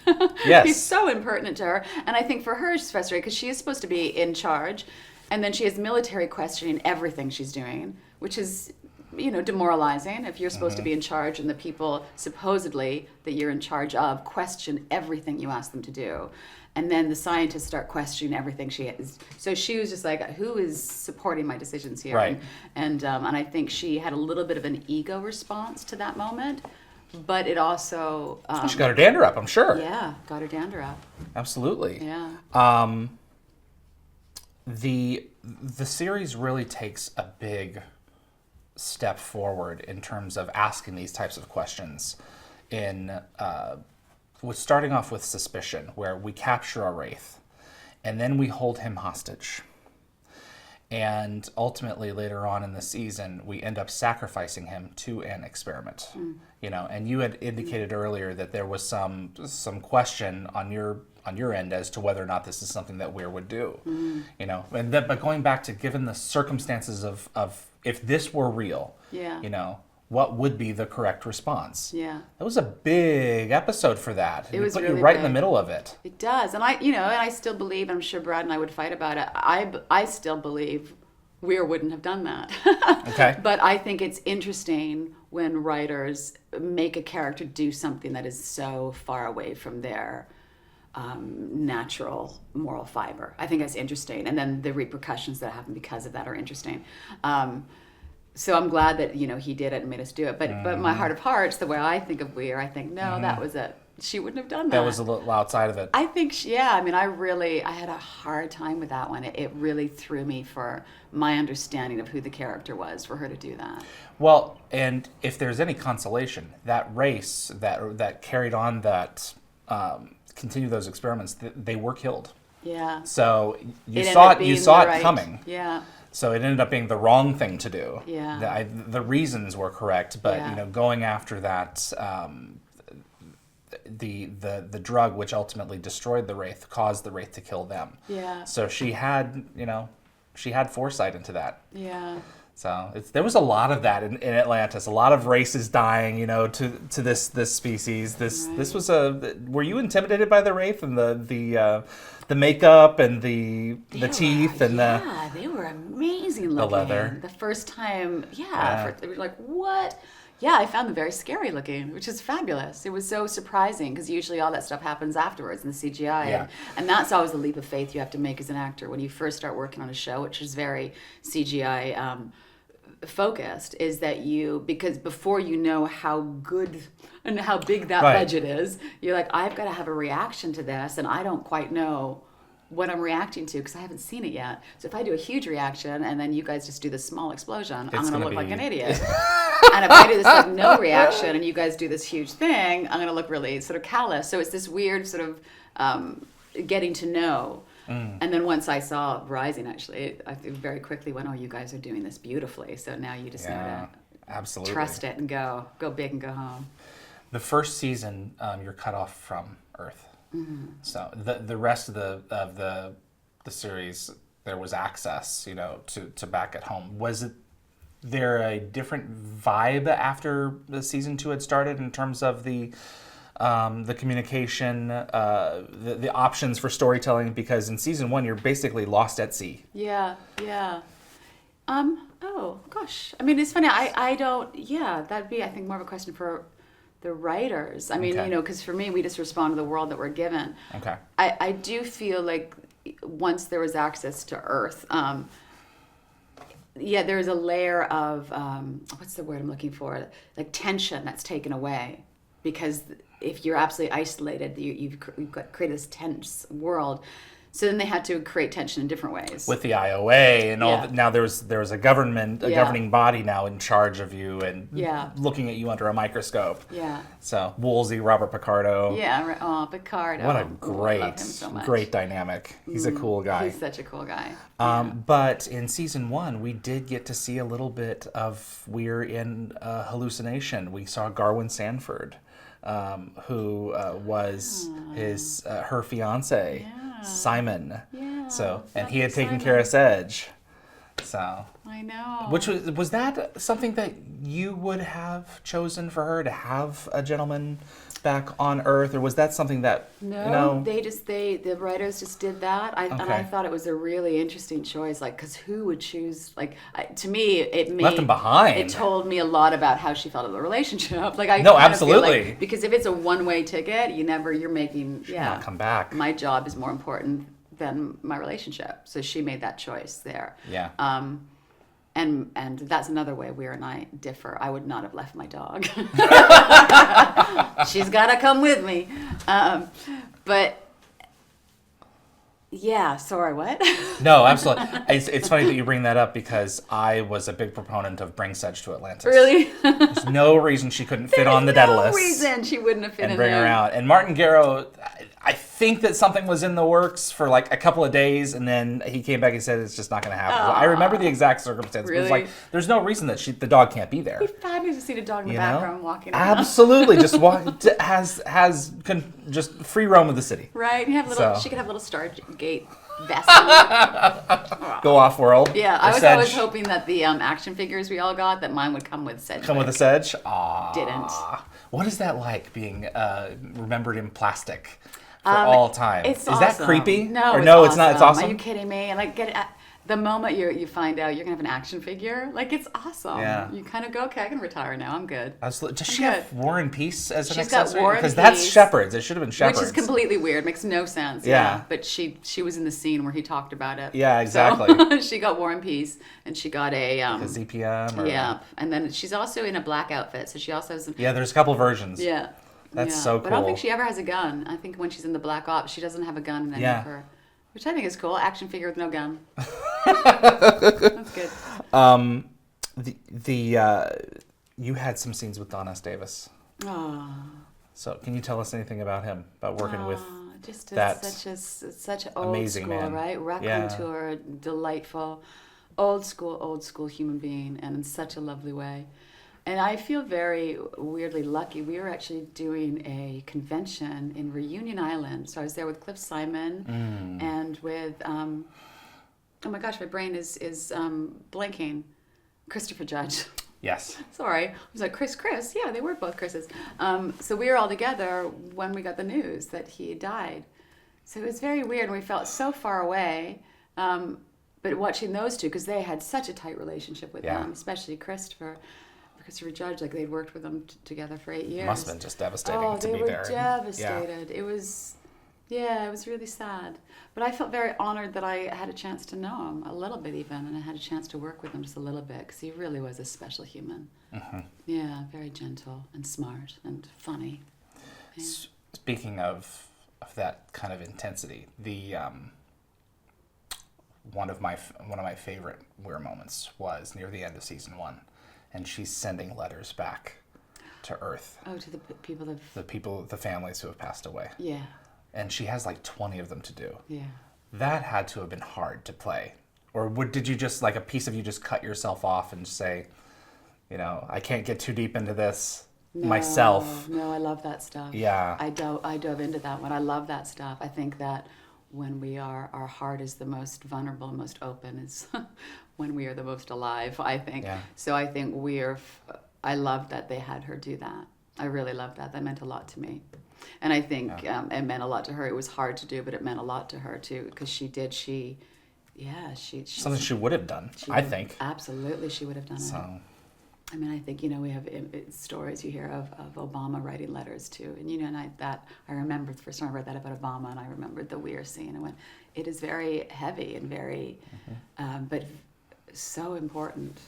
Yes. He's so impertinent to her. And I think for her, she's frustrated because she is supposed to be in charge. And then she has military questioning everything she's doing, which is, demoralizing if you're supposed to be in charge and the people supposedly that you're in charge of question everything you ask them to do. And then the scientists start questioning everything she is. So she was just like, who is supporting my decisions here? Right. And I think she had a little bit of an ego response to that moment. But it also... She got her dander up, I'm sure. Yeah, got her dander up. Absolutely. Yeah. The series really takes a big step forward in terms of asking these types of questions with starting off with suspicion, where we capture a Wraith and then we hold him hostage. And ultimately, later on in the season, we end up sacrificing him to an experiment. And you had indicated earlier that there was some question on your end as to whether or not this is something that Weir would do. But going back to given the circumstances of if this were real, what would be the correct response? Yeah. That was a big episode for that. It was put really you right in big. the middle of it. It does. And I still believe, I'm sure Brad and I would fight about it, I still believe Weir wouldn't have done that. Okay. But I think it's interesting when writers make a character do something that is so far away from their natural moral fiber. I think that's interesting. And then the repercussions that happen because of that are interesting. So I'm glad that, he did it and made us do it. But my heart of hearts, the way I think of Weir, I think, no, that was it. She wouldn't have done that. That was a little outside of it. I think, I had a hard time with that one. It really threw me for my understanding of who the character was for her to do that. Well, and if there's any consolation, that race that carried on that, continued those experiments, they were killed. Yeah. So you It saw ended up it. You being saw the it right- coming. Yeah. So it ended up being the wrong thing to do. Yeah. The reasons were correct, but Yeah. going after that, the drug which ultimately destroyed the Wraith caused the Wraith to kill them. Yeah. So she had foresight into that. Yeah. So there was a lot of that in Atlantis. A lot of races dying, to this species. This was Were you intimidated by the Wraith and the makeup and the teeth and they were amazing looking. the leather? The first time, they were like, what? Yeah, I found them very scary looking, which is fabulous. It was so surprising because usually all that stuff happens afterwards in the CGI. Yeah. And that's always the leap of faith you have to make as an actor when you first start working on a show, which is very CGI focused, is that because before you know how good and how big that Right. budget is, you're like, I've got to have a reaction to this, and I don't quite know what I'm reacting to because I haven't seen it yet. So if I do a huge reaction and then you guys just do this small explosion, I'm going to gonna look like be- an idiot. And if I do this like no reaction and you guys do this huge thing, I'm going to look really sort of callous. So it's this weird sort of getting to know. And then once I saw Rising, actually, I very quickly went, oh, you guys are doing this beautifully. So now you just know to Absolutely. trust it and go big and go home. The first season, you're cut off from Earth. So the rest of the series, there was access, to back at home. Was there a different vibe after the season 2 had started in terms of the communication, the options for storytelling? Because in season 1, you're basically lost at sea. Yeah. Oh gosh. I mean, it's funny. I don't. Yeah, that'd be, I think, more of a question for the writers. I mean, Okay. because for me, we just respond to the world that we're given. Okay. I do feel like once there was access to Earth, there's a layer of what's the word I'm looking for? Like tension that's taken away, because if you're absolutely isolated, you've created this tense world. So then they had to create tension in different ways. With the IOA and all, Yeah. now there's a government, Yeah. governing body now in charge of you and Yeah. looking at you under a microscope. Yeah. So Woolsey, Robert Picardo. Yeah. Right. Oh, Picardo. What a Oh, I love him so much. great dynamic. He's a cool guy. He's such a cool guy. But in season 1, we did get to see a little bit of Weir in hallucination. We saw Garwin Sanford, who was her fiance, Simon. Yeah, So, and that's he had taken Simon. care of Sedge. So, I know. which was that something that you would have chosen for her to have a gentleman back on Earth, or was that something that No, the writers just did that. And I Okay. thought it was a really interesting choice, like, because who would choose, like, to me, it made... Left him behind. It told me a lot about how she felt in the relationship. Like, I No, kind of feel absolutely. like, because if it's a one-way ticket, you're making, not come back. my job is more important than my relationship. So she made that choice there. Yeah. And that's another way Weir and I differ. I would not have left my dog. She's got to come with me. But yeah, sorry, what? No, absolutely. It's funny that you bring that up because I was a big proponent of bring Sedge to Atlantis. Really? There's no reason she couldn't fit on the There's Daedalus. no reason she wouldn't have fit and in bring there. her out. And Martin Garrow, I think that something was in the works for like a couple of days, and then he came back and said it's just not going to happen. I remember the exact circumstances. It was Really? like, there's no reason that the dog can't be there. It'd be fabulous to see the dog in the You know? background walking around. Absolutely, just just free roam of the city. Right? You have So. She could have a little Stargate vest on. Go off world. Yeah, I Or was Sedge. always hoping that the action figures we all got, that mine would come with Sedge. Come with a Sedge? Aww. Didn't. What is that like being remembered in plastic for all time? It's Is awesome. that creepy? No, Or it's no, awesome. it's not. It's awesome. Are you kidding me? And like, the moment you find out you're gonna have an action figure, like, it's awesome. Yeah. You kind of go, okay, I can retire now. I'm good. Absolutely. Does I'm she have War and Peace as an She's got accessory? War and Because that's Peace, Shepherds. It should have been Shepherds. Which is completely weird. Makes no sense. Yeah. But she was in the scene where he talked about it. Yeah, exactly. So, she got War and Peace, and she got a A ZPM. Or, yeah, and then she's also in a black outfit, so she also has some, Yeah, there's a couple versions. yeah. That's yeah. so But I don't think cool. she ever has a gun. I think when she's in the Black Ops, she doesn't have a gun in any of her, which I think is cool. Action figure with no gun. That's good. You had some scenes with Don S. Davis. Oh, So can you tell us anything about him? About working with just that such an old amazing school, man. right? Raconteur, delightful, old school human being, and in such a lovely way. And I feel very weirdly lucky. We were actually doing a convention in Reunion Island. So I was there with Cliff Simon and with, oh my gosh, my brain is blanking. Christopher Judge. Yes. Sorry. I was like, Chris. Yeah, they were both Chris's. So we were all together when we got the news that he died. So it was very weird. And we felt so far away. But watching those two, because they had such a tight relationship with Yeah. him, especially Christopher Judge, like they'd worked with them together for 8 years. Must have been just devastating Oh, to they be were there. devastated. It was really sad. But I felt very honored that I had a chance to know him a little bit even, and I had a chance to work with him just a little bit, because he really was a special human. Mm-hmm. Yeah, very gentle and smart and funny. Yeah. Speaking of that kind of intensity, the one of my favorite Weir moments was near the end of season 1, and she's sending letters back to Earth. Oh, to the people that... The families who have passed away. Yeah, And she has like 20 of them to do. yeah. That had to have been hard to play. Or did you just, like, a piece of you just cut yourself off and say, I can't get too deep into this myself. No, I love that stuff. Yeah. I dove into that one. I love that stuff. I think that when our heart is the most vulnerable and most open is when we are the most alive, I think. Yeah. So I think I love that they had her do that. I really love that. That meant a lot to me. And I think it meant a lot to her. It was hard to do, but it meant a lot to her too, because she Something she would have done, I think. Absolutely, she would have done it. So, I mean, I think, we have stories you hear of Obama writing letters too. And, and I remembered the first time I read that about Obama, and I remembered the Weir scene. And it is very heavy and very, but so important.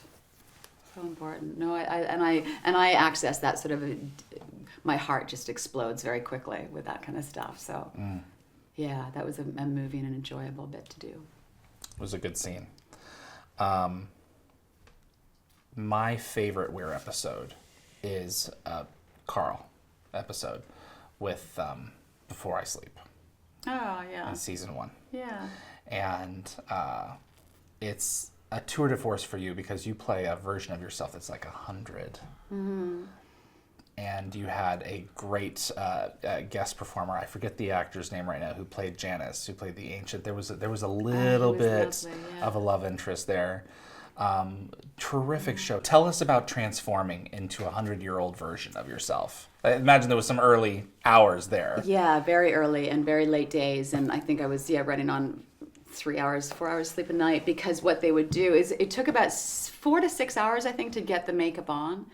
So important. No, I access that sort of, my heart just explodes very quickly with that kind of stuff. So, yeah, that was a moving and enjoyable bit to do. it was a good scene. My favorite Weir episode is a Carl episode with Before I Sleep Oh, yeah. in season 1. Yeah. And it's a tour de force for you because you play a version of yourself that's like 100. and you had a great guest performer. I forget the actor's name right now, who played Janice, who played the ancient. There was a little bit lovely, yeah. of a love interest there. Terrific show. Tell us about transforming into a 100-year-old version of yourself. I imagine there was some early hours there. Yeah, very early and very late days, and I think I was running on 3 hours, 4 hours sleep a night, because what they would do is it took about 4 to 6 hours, I think, to get the makeup on.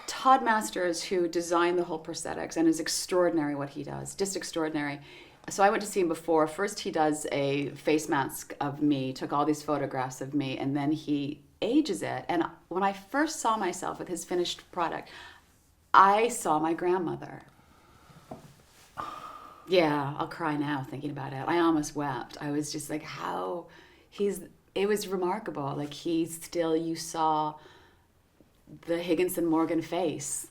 Todd Masters, who designed the whole prosthetics, and is extraordinary what he does, just extraordinary. So I went to see him before. First he does a face mask of me, took all these photographs of me, and then he ages it. And when I first saw myself with his finished product, I saw my grandmother. Yeah, I'll cry now thinking about it. I almost wept. I was just like, it was remarkable. Like you saw the Higginson Morgan face.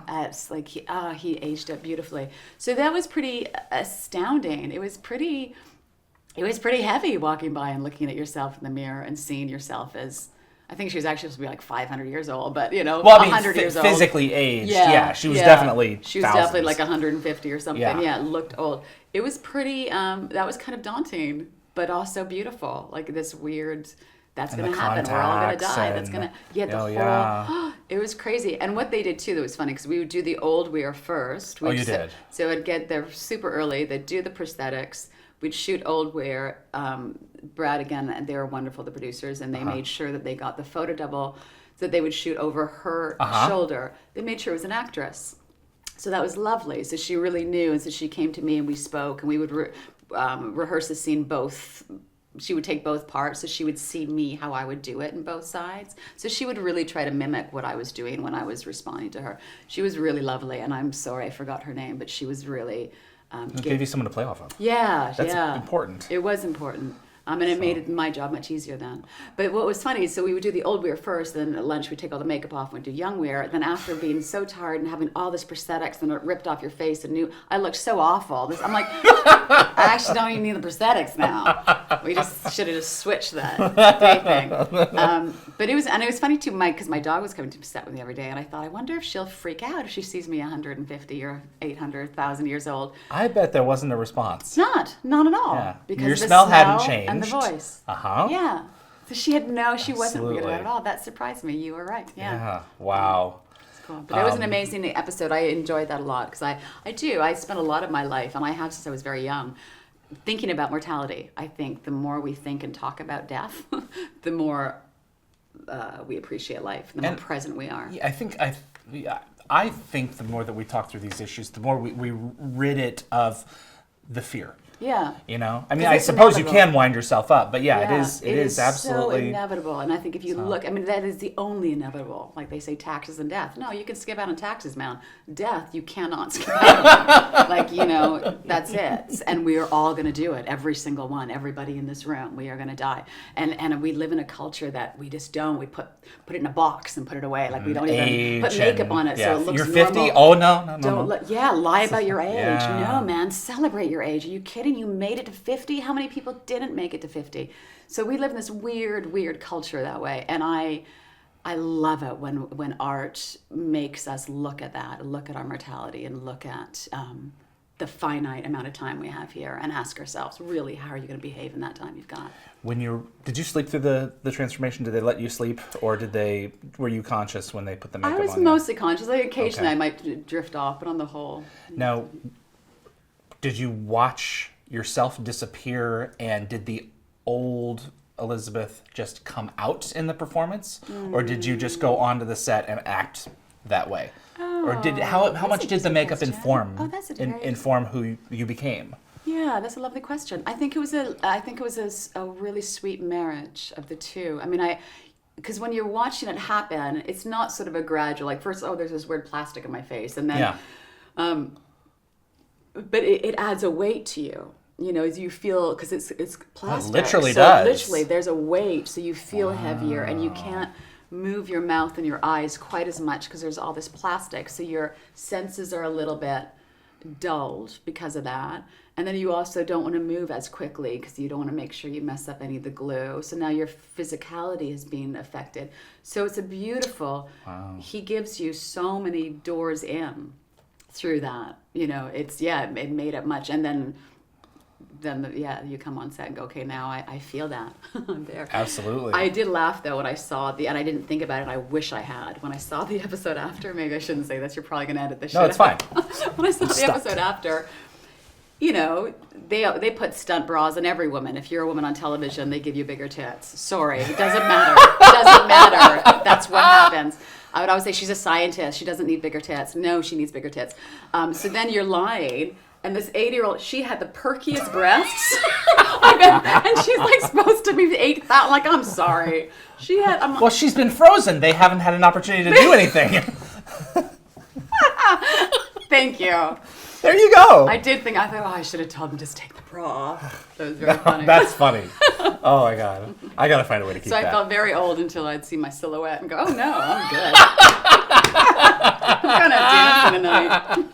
It's like he aged up beautifully. So that was pretty astounding. It was pretty heavy walking by and looking at yourself in the mirror and seeing yourself as, I think she was actually supposed to be like 500 years old, but 100 years old. Physically aged. Yeah, she was definitely She was thousands. definitely like 150 or something. Yeah. Yeah, looked old. It was pretty, that was kind of daunting, but also beautiful. Like this weird, that's going to happen. We're all going to die. That's going to, it was crazy. And what they did too, that was funny, because we would do the old Weir first. You did? So I'd get there super early. They'd do the prosthetics. We'd shoot old Weir. Brad, again, they were wonderful, the producers, and they made sure that they got the photo double so that they would shoot over her shoulder. They made sure it was an actress. So that was lovely. So she really knew, and so she came to me and we spoke, and we would rehearse the scene both. She would take both parts, so she would see me how I would do it in both sides. So she would really try to mimic what I was doing when I was responding to her. She was really lovely, and I'm sorry I forgot her name, but she was really... It gave you someone to play off of. Yeah, That's important. It was important. And it made my job much easier then. But what was funny, so we would do the old Weir first, then at lunch we'd take all the makeup off, we'd do young Weir. Then after being so tired and having all this prosthetics and it ripped off your face and I looked so awful. I'm like, I actually don't even need the prosthetics now. We just should have just switched that day thing. But it was funny too, Mike, because my dog was coming to set with me every day, and I thought, I wonder if she'll freak out if she sees me 150 or 800,000 years old. I bet there wasn't a response. Not at all. Yeah. Because Your the smell hadn't changed. And the voice. Yeah. So she wasn't Absolutely. weird at all. That surprised me. You were right. Yeah. Wow. It's cool. But it was an amazing episode. I enjoyed that a lot because I spent a lot of my life, and I have since I was very young, thinking about mortality. I think the more we think and talk about death, the more we appreciate life, the more present we are. Yeah, I think the more that we talk through these issues, the more we rid it of the fear. Yeah. I mean, I suppose inevitable. you can wind yourself up, but it is so absolutely inevitable. And I think if you look, I mean, that is the only inevitable. Like they say, taxes and death. No, you can skip out on taxes, man. Death, you cannot skip out on. That's it. And we are all going to do it. Every single one. Everybody in this room. We are going to die. And we live in a culture that we just don't. We put it in a box and put it away. Like we don't even put makeup on it so it looks You're normal. 50? Oh, no. Lie about your age. Yeah. No, man. Celebrate your age. Are you kidding? You made it to 50? How many people didn't make it to 50? So we live in this weird culture that way. And I love it when art makes us look at that, look at our mortality, and look at the finite amount of time we have here and ask ourselves, really, how are you going to behave in that time you've got? Did you sleep through the transformation? Did they let you sleep, or were you conscious when they put the makeup on? I was mostly conscious. Like occasionally I might drift off, but on the whole. Now, did you watch yourself disappear, and did the old Elizabeth just come out in the performance, or did you just go onto the set and act that way? Or how much did the makeup inform who you became? Yeah, that's a lovely question. I think it was a really sweet marriage of the two. I mean, because when you're watching it happen, it's not sort of a gradual, like first, there's this weird plastic in my face, and then, but it adds a weight to you. As you feel, because it's plastic. It literally does. Literally, there's a weight, so you feel heavier, and you can't move your mouth and your eyes quite as much because there's all this plastic. So your senses are a little bit dulled because of that. And then you also don't want to move as quickly because you don't want to make sure you mess up any of the glue. So now your physicality is being affected. So it's a beautiful, he gives you so many doors in through that. It made it much. And then you come on set and go, okay, now I feel that. I'm there. Absolutely. I did laugh though when I saw and I didn't think about it. I wish I had. When I saw the episode after, maybe I shouldn't say this. You're probably gonna edit this. No, it's fine. When I saw the episode after, they put stunt bras on every woman. If you're a woman on television, they give you bigger tits. Sorry, it doesn't matter. It doesn't matter. That's what happens. I would always say she's a scientist. She doesn't need bigger tits. No, she needs bigger tits. So then you're lying. And this 80-year-old, she had the perkiest breasts. And she's like supposed to be 8,000. Like, I'm sorry. Well, she's been frozen. They haven't had an opportunity to do anything. Thank you. There you go. I thought, I should have told him just take the bra off. That was very funny. That's funny. Oh my God. I got to find a way to keep that. So I felt very old until I'd see my silhouette and go, oh no, I'm good. I'm kind of dancing tonight.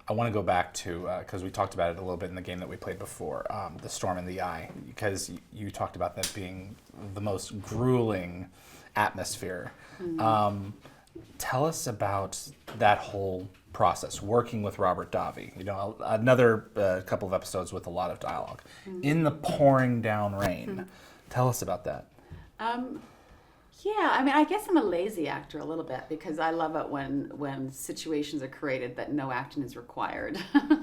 I want to go back to, because we talked about it a little bit in the game that we played before, The Storm in the Eye, because you talked about that being the most grueling atmosphere. Mm-hmm. Tell us about that whole process, working with Robert Davi. Another couple of episodes with a lot of dialogue. Mm-hmm. In the pouring down rain. Mm-hmm. Tell us about that. Yeah, I mean, I guess I'm a lazy actor a little bit because I love it when situations are created that no acting is required.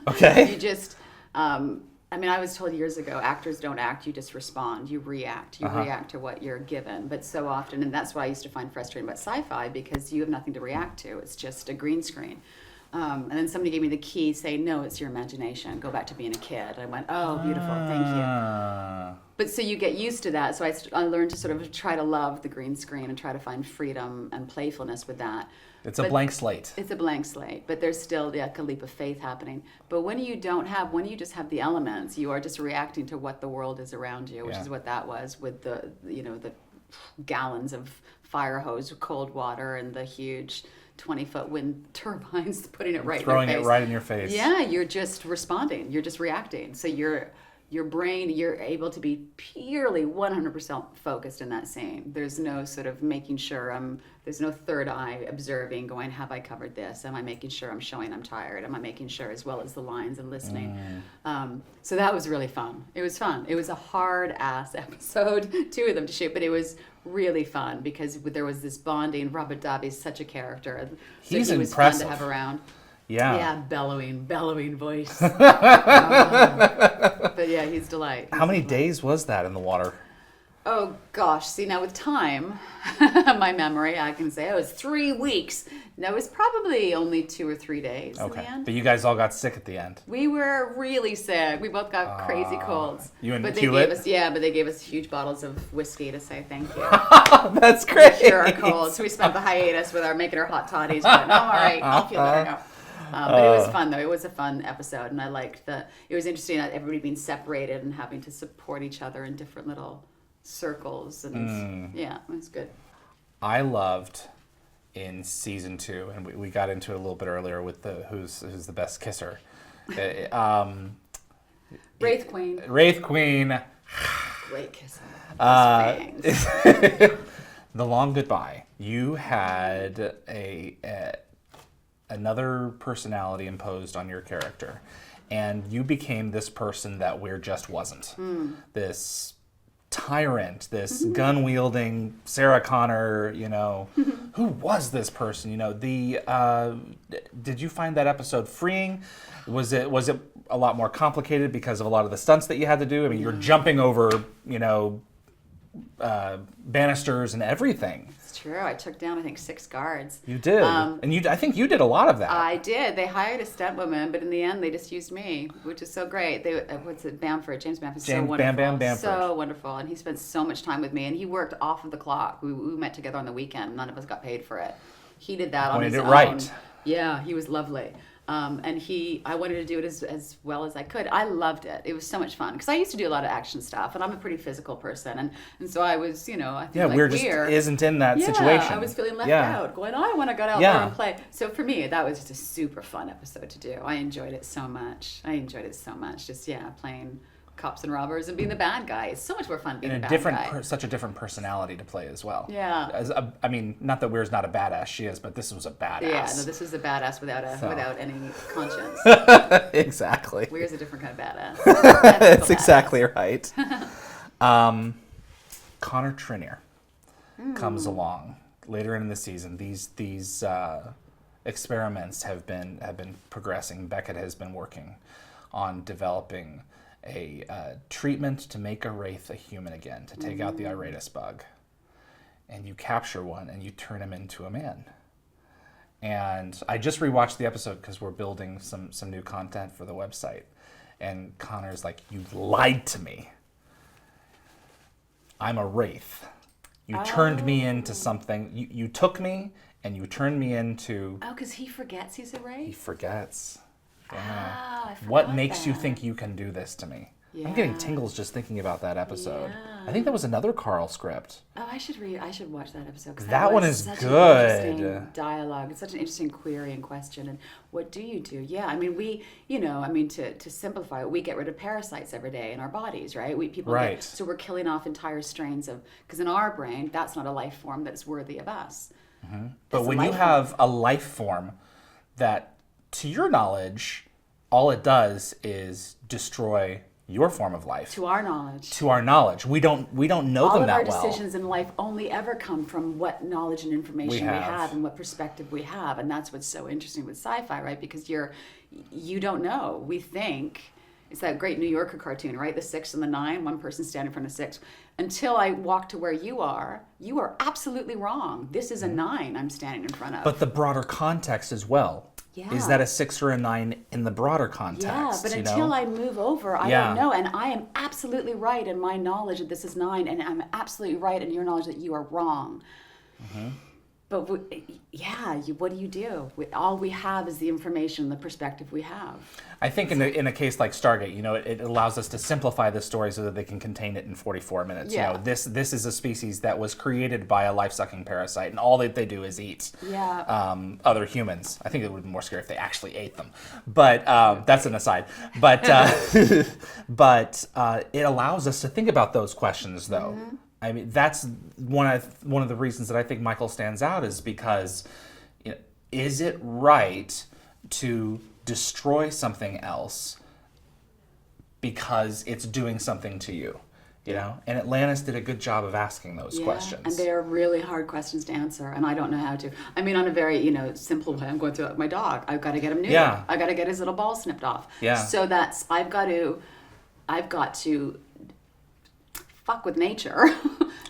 Okay. You just, I was told years ago, actors don't act, you just respond, you react. You react to what you're given. But so often, and that's what I used to find frustrating about sci-fi, because you have nothing to react to. It's just a green screen. And then somebody gave me the key, saying, no, it's your imagination. Go back to being a kid. I went, oh, beautiful, thank you. But so you get used to that. So I learned to sort of try to love the green screen and try to find freedom and playfulness with that. It's a blank slate. It's a blank slate, but there's still a leap of faith happening. But when you just have the elements, you are just reacting to what the world is around you, which is what that was with the gallons of fire hose, cold water, and the huge 20-foot wind turbines putting it right throwing in your face. It right in your face. Yeah, you're just responding. You're just reacting. So your brain, you're able to be purely 100% focused in that scene. There's no sort of making sure there's no third eye observing, going, have I covered this? Am I making sure I'm showing I'm tired? Am I making sure, as well as the lines and listening? So that was really fun. It was fun. It was a hard ass episode, 2 of them to shoot, but it was really fun because there was this bonding. Robert Davi's such a character. So He's he was impressive. fun to have around. Yeah. Yeah, bellowing voice. But yeah, he's delight. How many days was that in the water? Oh gosh, see now with time, my memory, I can say, it was 3 weeks. No, it was probably only 2 or 3 days in the end. But you guys all got sick at the end. We were really sick. We both got crazy colds. You and but Hewlett? they gave us huge bottles of whiskey to say thank you. That's great. To cure our colds. So we spent the hiatus making our hot toddies. But no, all right, I'll feel better now. But it was fun, though. It was a fun episode, and I liked it was interesting that everybody being separated and having to support each other in different little circles, and yeah, it was good. I loved in season 2, and we got into it a little bit earlier with who's the best kisser. Wraith Queen. Wraith Queen. Great kisser. The Long Goodbye. You had another personality imposed on your character, and you became this person that Weir just wasn't. This tyrant, this gun-wielding Sarah Connor, who was this person? Did you find that episode freeing? Was it a lot more complicated because of a lot of the stunts that you had to do? I mean, you're jumping over, banisters and everything. It's true. I took down, I think, 6 guards. You did. And I think you did a lot of that. I did. They hired a stunt woman, but in the end, they just used me, which is so great. Bamford, James Bamford, so wonderful. Bamford. So wonderful. And he spent so much time with me, and he worked off of the clock. We met together on the weekend. None of us got paid for it. He did that on his own. Pointed it right. Yeah, he was lovely. And I wanted to do it as well as I could. I loved it. It was so much fun because I used to do a lot of action stuff, and I'm a pretty physical person, and so I was, I think Weir just isn't in that situation. I was feeling left out, going, I want to go out there and play. So for me, that was just a super fun episode to do. I enjoyed it so much. Just playing cops and robbers and being the bad guy. It's so much more fun being a bad guy. Such a different personality to play as well. Yeah. I mean, not that Weir's not a badass, she is, but this was a badass. Yeah, no, this is a badass without any conscience. Exactly. Weir's a different kind of badass. That's exactly right. Connor Trinier comes along later in the season. These experiments have been progressing. Beckett has been working on developing a treatment to make a Wraith a human again, to take out the Iratus bug. And you capture one and you turn him into a man. And I just rewatched the episode because we're building some new content for the website. And Connor's like, you lied to me. I'm a Wraith. You turned me into something. You took me and you turned me into... Oh, because he forgets he's a Wraith? He forgets. Yeah. Oh, I forgot What makes that. you think you can do this to me? Yeah. I'm getting tingles just thinking about that episode. Yeah. I think that was another Carl script. Oh, I should watch that episode. 'Cause That one was is such good. An interesting dialogue. It's such an interesting query and question. And what do you do? Yeah, I mean, to simplify it, we get rid of parasites every day in our bodies, right? Right. So we're killing off entire strains because in our brain, that's not a life form that's worthy of us. Mm-hmm. But when you have a life form that, to your knowledge, all it does is destroy your form of life. To our knowledge. We don't know them that well. All of our decisions in life only ever come from what knowledge and information we have and what perspective we have. And that's what's so interesting with sci-fi, right? Because you don't know. We think, it's that great New Yorker cartoon, right? The 6 and the 9, one person standing in front of 6. Until I walk to where you are absolutely wrong. This is a 9 I'm standing in front of. But the broader context as well. Yeah. Is that a 6 or a 9 in the broader context? Yeah, but until I move over, I don't know. And I am absolutely right in my knowledge that this is 9, and I'm absolutely right in your knowledge that you are wrong. Mm-hmm. But what do you do? All we have is the information, the perspective we have. I think in a case like Stargate, it allows us to simplify the story so that they can contain it in 44 minutes. Yeah. This is a species that was created by a life-sucking parasite, and all that they do is eat other humans. I think it would be more scary if they actually ate them. But that's an aside. But it allows us to think about those questions, though. Mm-hmm. I mean, that's one of the reasons that I think Michael stands out is because, is it right to destroy something else because it's doing something to you? And Atlantis did a good job of asking those questions. And they are really hard questions to answer, and I don't know how to. I mean, on a very simple way, I'm going through it with my dog. I've got to get him neutered. Yeah. I've got to get his little ball snipped off. Yeah. So I've got to fuck with nature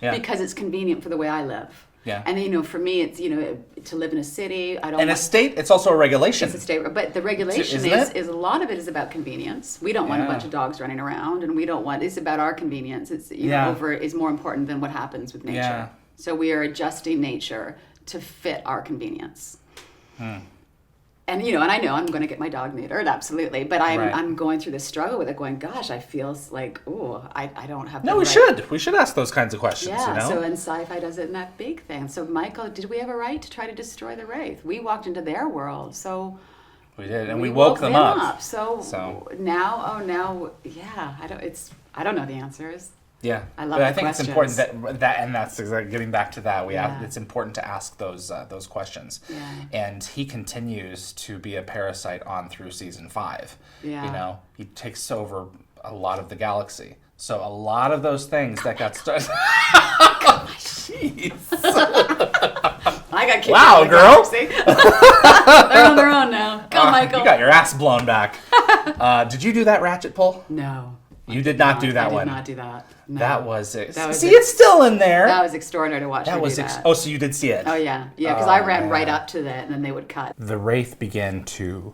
because it's convenient for the way I live. Yeah. And for me, it's to live in a city. A state. It's also a regulation. It's a state, but the regulation is a lot of it is about convenience. We don't want a bunch of dogs running around, and we don't want. It's about our convenience. It's is more important than what happens with nature. Yeah. So we are adjusting nature to fit our convenience. And and I know I'm going to get my dog neutered, absolutely. But I'm going through this struggle with it, going, gosh, I feel like, I don't have. No, we should. We should ask those kinds of questions. Yeah. So and sci-fi does it in that big thing. So Michael, did we have a right to try to destroy the Wraith? We walked into their world, so. We did, and we woke them up. So now, I don't know the answers. Yeah, I love. But the I think questions. it's important that and that's exactly getting back to that. It's important to ask those questions. Yeah. And he continues to be a parasite on through season 5. Yeah. He takes over a lot of the galaxy. So a lot of those things that got started. Jeez. I got kicked wow, out girl. They're on their own now. Go, Michael. You got your ass blown back. Did you do that ratchet pull? No. You did not do that one. I did not do that. No. That was it. See, it's still in there. That was extraordinary to watch her do that. Oh, so you did see it. Oh, yeah. Yeah, because I ran right up to that, and then they would cut. The Wraith began to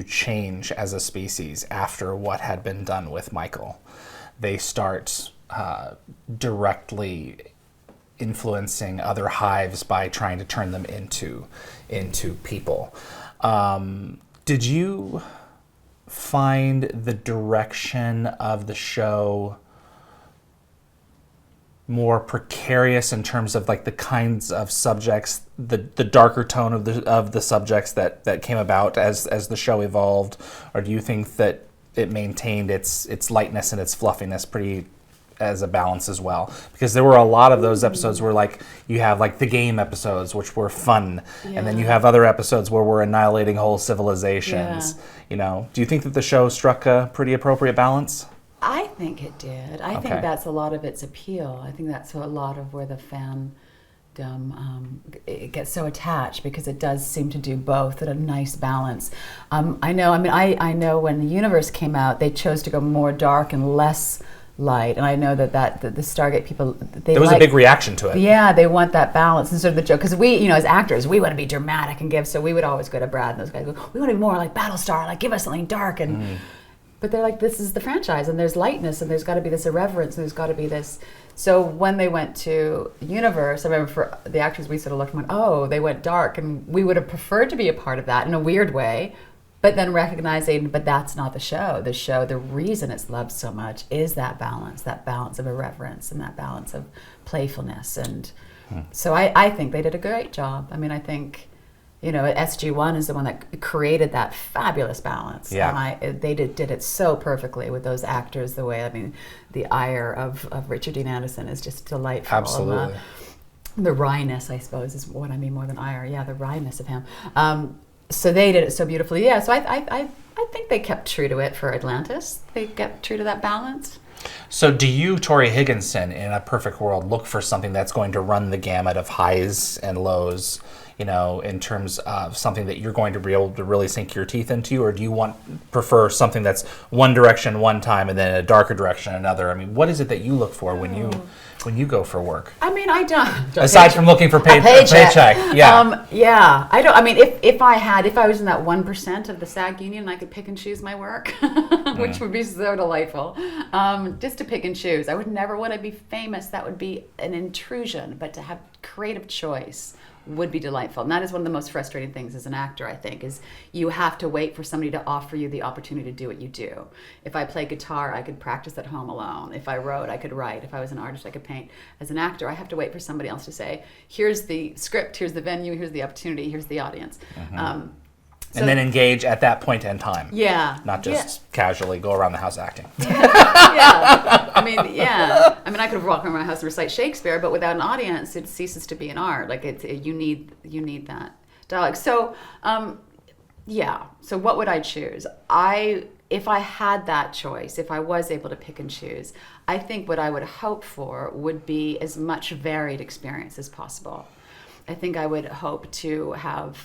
change as a species after what had been done with Michael. They start directly influencing other hives by trying to turn them into people. Did you find the direction of the show more precarious in terms of like the kinds of subjects, the darker tone of the subjects that came about as the show evolved, or do you think that it maintained its lightness and its fluffiness pretty as a balance as well? Because there were a lot of those episodes where like you have like the game episodes, which were fun, and then you have other episodes where we're annihilating whole civilizations. You know, do you think that the show struck a pretty appropriate balance? I think it did. I think that's a lot of its appeal. I think that's a lot of where the fandom it gets so attached, because it does seem to do both at a nice balance. I know when the universe came out, they chose to go more dark and less light, and I know that the Stargate people, there was a big reaction to it. Yeah, they want that balance, and sort of the joke, because we, you know, as actors, we want to be dramatic and give. So we would always go to Brad and those guys, go, we want to be more like Battlestar, like give us something dark and. But they're like, this is the franchise, and there's lightness, and there's got to be this irreverence, and there's got to be this. So when they went to Universe, I remember for the actors, we sort of looked and went, oh, they went dark, and we would have preferred to be a part of that in a weird way, but then recognizing, but that's not the show. The show, the reason it's loved so much is that balance of irreverence and that balance of playfulness. And so I think they did a great job. I mean, I think, you know, SG1 is the one that created that fabulous balance. Yeah. And they did it so perfectly with those actors, the way, I mean, the ire of Richard Dean Anderson is just delightful. Absolutely. The wryness, I suppose, is what I mean more than ire. Yeah, the wryness of him. So they did it so beautifully. Yeah, so I think they kept true to it for Atlantis. They kept true to that balance. So do you, Torri Higginson, in a perfect world, look for something that's going to run the gamut of highs and lows, you know, in terms of something that you're going to be able to really sink your teeth into, or do you prefer something that's one direction one time and then a darker direction another? I mean, what is it that you look for when you go for work? I mean, I don't aside from looking for a paycheck. Yeah. I don't. I mean, if I was in that 1% of the SAG union, I could pick and choose my work, which would be so delightful. Just to pick and choose. I would never want to be famous. That would be an intrusion. But to have creative choice would be delightful. And that is one of the most frustrating things as an actor, I think, is you have to wait for somebody to offer you the opportunity to do what you do. If I play guitar, I could practice at home alone. If I wrote, I could write. If I was an artist, I could paint. As an actor, I have to wait for somebody else to say, here's the script, here's the venue, here's the opportunity, here's the audience. And then engage at that point in time. Yeah. Not just casually go around the house acting. I mean, I could walk around my house and recite Shakespeare, but without an audience, it ceases to be an art. Like you need that dialogue. So, So what would I choose? If I had that choice, if I was able to pick and choose, I think what I would hope for would be as much varied experience as possible. I think I would hope to have.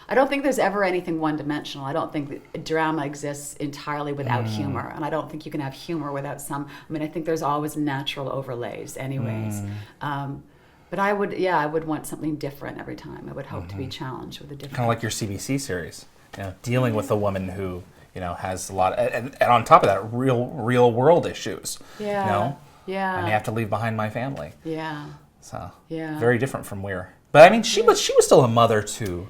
I don't think there's ever anything one-dimensional. I don't think that drama exists entirely without humor, and I don't think you can have humor without some. I mean, I think there's always natural overlays, anyways. But I would want something different every time. I would hope to be challenged with a different. Kind of like your CBC series, you know, dealing with a woman who, you know, has a lot, and on top of that, real world issues. Yeah. You know. Yeah. I may have to leave behind my family. Yeah. So. Yeah. Very different from Weir, but I mean, she was still a mother to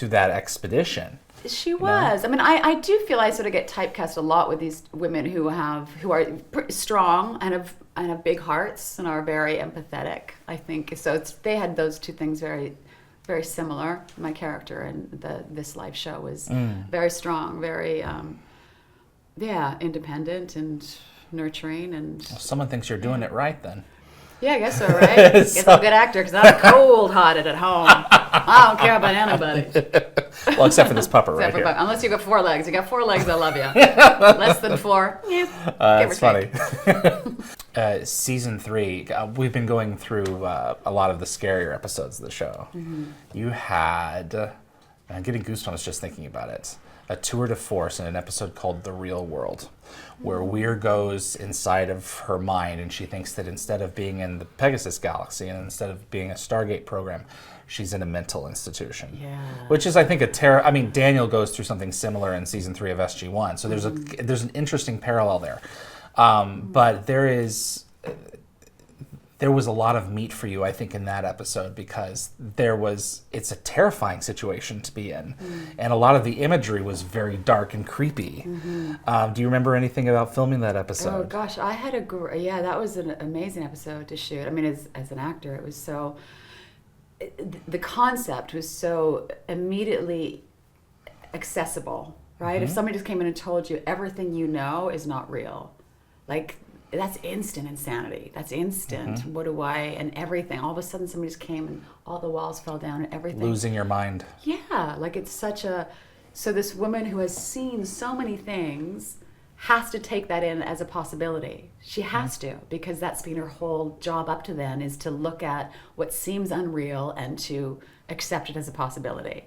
that expedition. She was. I mean, I do feel I sort of get typecast a lot with these women who are strong and have big hearts and are very empathetic. I think so. They had those two things very, very similar. My character and this live show was very strong, very independent and nurturing and. Well, someone thinks you're doing it right then. Yeah, I guess so, right? I guess I'm a good actor because I'm cold-hearted at home. I don't care about anybody. Well, except for this pupper right here. Unless you got 4 legs. You got 4 legs, I love you. Less than 4, it's funny. Season 3, we've been going through a lot of the scarier episodes of the show. You had, I'm getting goosebumps just thinking about it, a tour de force in an episode called The Real World, where Weir goes inside of her mind and she thinks that instead of being in the Pegasus galaxy and instead of being a Stargate program, she's in a mental institution. Yeah. Which is, I think, Daniel goes through something similar in season 3 of SG1, so there's an interesting parallel there. But there is there was a lot of meat for you, I think, in that episode, because it's a terrifying situation to be in. And a lot of the imagery was very dark and creepy. Do you remember anything about filming that episode? Oh gosh, I had that was an amazing episode to shoot. I mean, as an actor, it was so, the concept was so immediately accessible, right? If somebody just came in and told you everything you know is not real, like, that's instant insanity. That's instant. What do I, and everything. All of a sudden somebody just came and all the walls fell down and everything. Losing your mind. Yeah, like it's so this woman who has seen so many things has to take that in as a possibility. She has to, because that's been her whole job up to then, is to look at what seems unreal and to accept it as a possibility.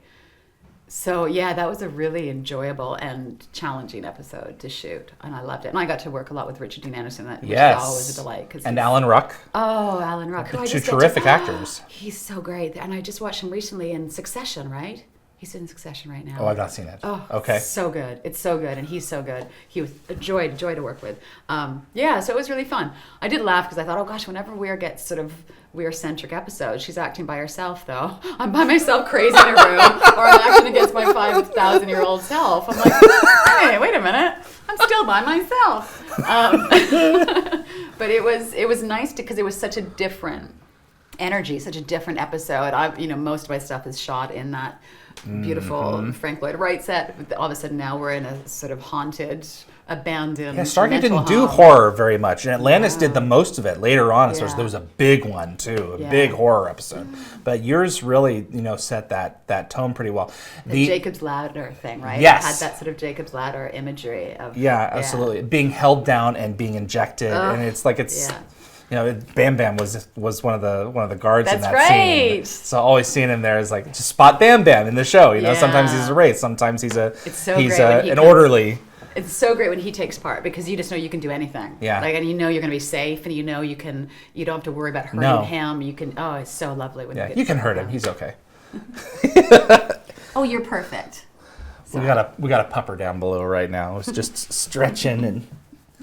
So yeah, that was a really enjoyable and challenging episode to shoot, and I loved it. And I got to work a lot with Richard Dean Anderson, which is always a delight. And Alan Ruck. Oh, Alan Ruck. Who I Two just terrific actors. He's so great. And I just watched him recently in Succession, right? He's in Succession right now. Oh, I've not seen it. Oh, okay. So good. It's so good, and he's so good. He was a joy to work with. Yeah, so it was really fun. I did laugh because I thought, oh gosh, whenever Weir gets sort of Weir-centric episodes, she's acting by herself though. I'm by myself crazy in a room, or I'm acting against my 5,000-year-old self. I'm like, hey, wait a minute, I'm still by myself. But it was nice because it was such a different energy, such a different episode. Most of my stuff is shot in that beautiful Frank Lloyd Wright set. All of a sudden now we're in a sort of haunted, abandoned. Yeah, Stargate mental didn't do home. horror very much, and Atlantis did the most of it later on. So Yeah. there was a big one too, a big horror episode. But yours really, set that tone pretty well. The Jacob's Ladder thing, right? Yes. It had that sort of Jacob's Ladder imagery of absolutely, being held down and being injected, and it's like Bam Bam was one of the guards in That's that scene. right. So always seeing him there is like, just spot Bam Bam in the show. Sometimes he's a Wraith, sometimes he's an orderly. It's so great when he takes part, because you just know you can do anything. Yeah. And you're going to be safe, and you don't have to worry about hurting him. You can. Oh, it's so lovely when You can hurt him. He's okay. Oh, you're perfect. We got a pupper down below right now. It's just stretching and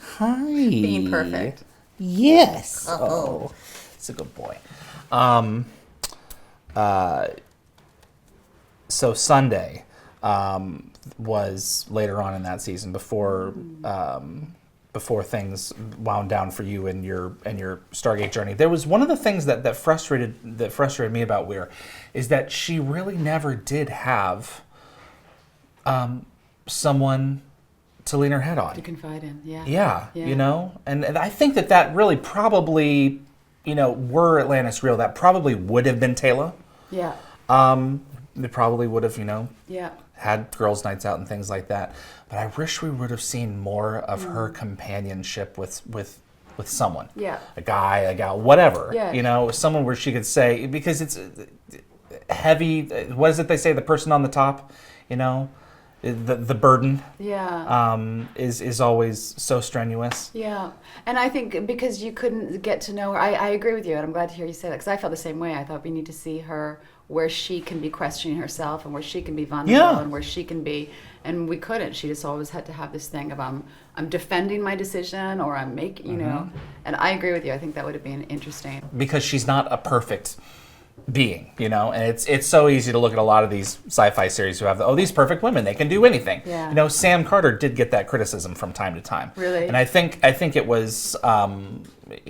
hi. Being perfect. Yes. Oh, it's a good boy. So Sunday was later on in that season, before things wound down for you and your Stargate journey. There was one of the things that frustrated me about Weir, is that she really never did have someone to lean her head on. To confide in, Yeah. And I think that really probably, were Atlantis real, that probably would have been Taylor. Yeah. They probably would have, Yeah. had girls' nights out and things like that. But I wish we would have seen more of her companionship with someone. Yeah. A guy, a gal, whatever. Yeah. Someone where she could say, because it's heavy, what is it they say, the person on the top, the burden is always so strenuous. Yeah. And I think because you couldn't get to know her, I agree with you, and I'm glad to hear you say that, because I felt the same way. I thought we need to see her where she can be questioning herself, and where she can be vulnerable, and where she can be, and we couldn't. She just always had to have this thing of I'm defending my decision, or I'm making, and I agree with you. I think that would have been interesting. Because she's not a perfect being, and it's so easy to look at a lot of these sci-fi series who have these perfect women, they can do anything. Yeah. Sam Carter did get that criticism from time to time. Really? And I think it was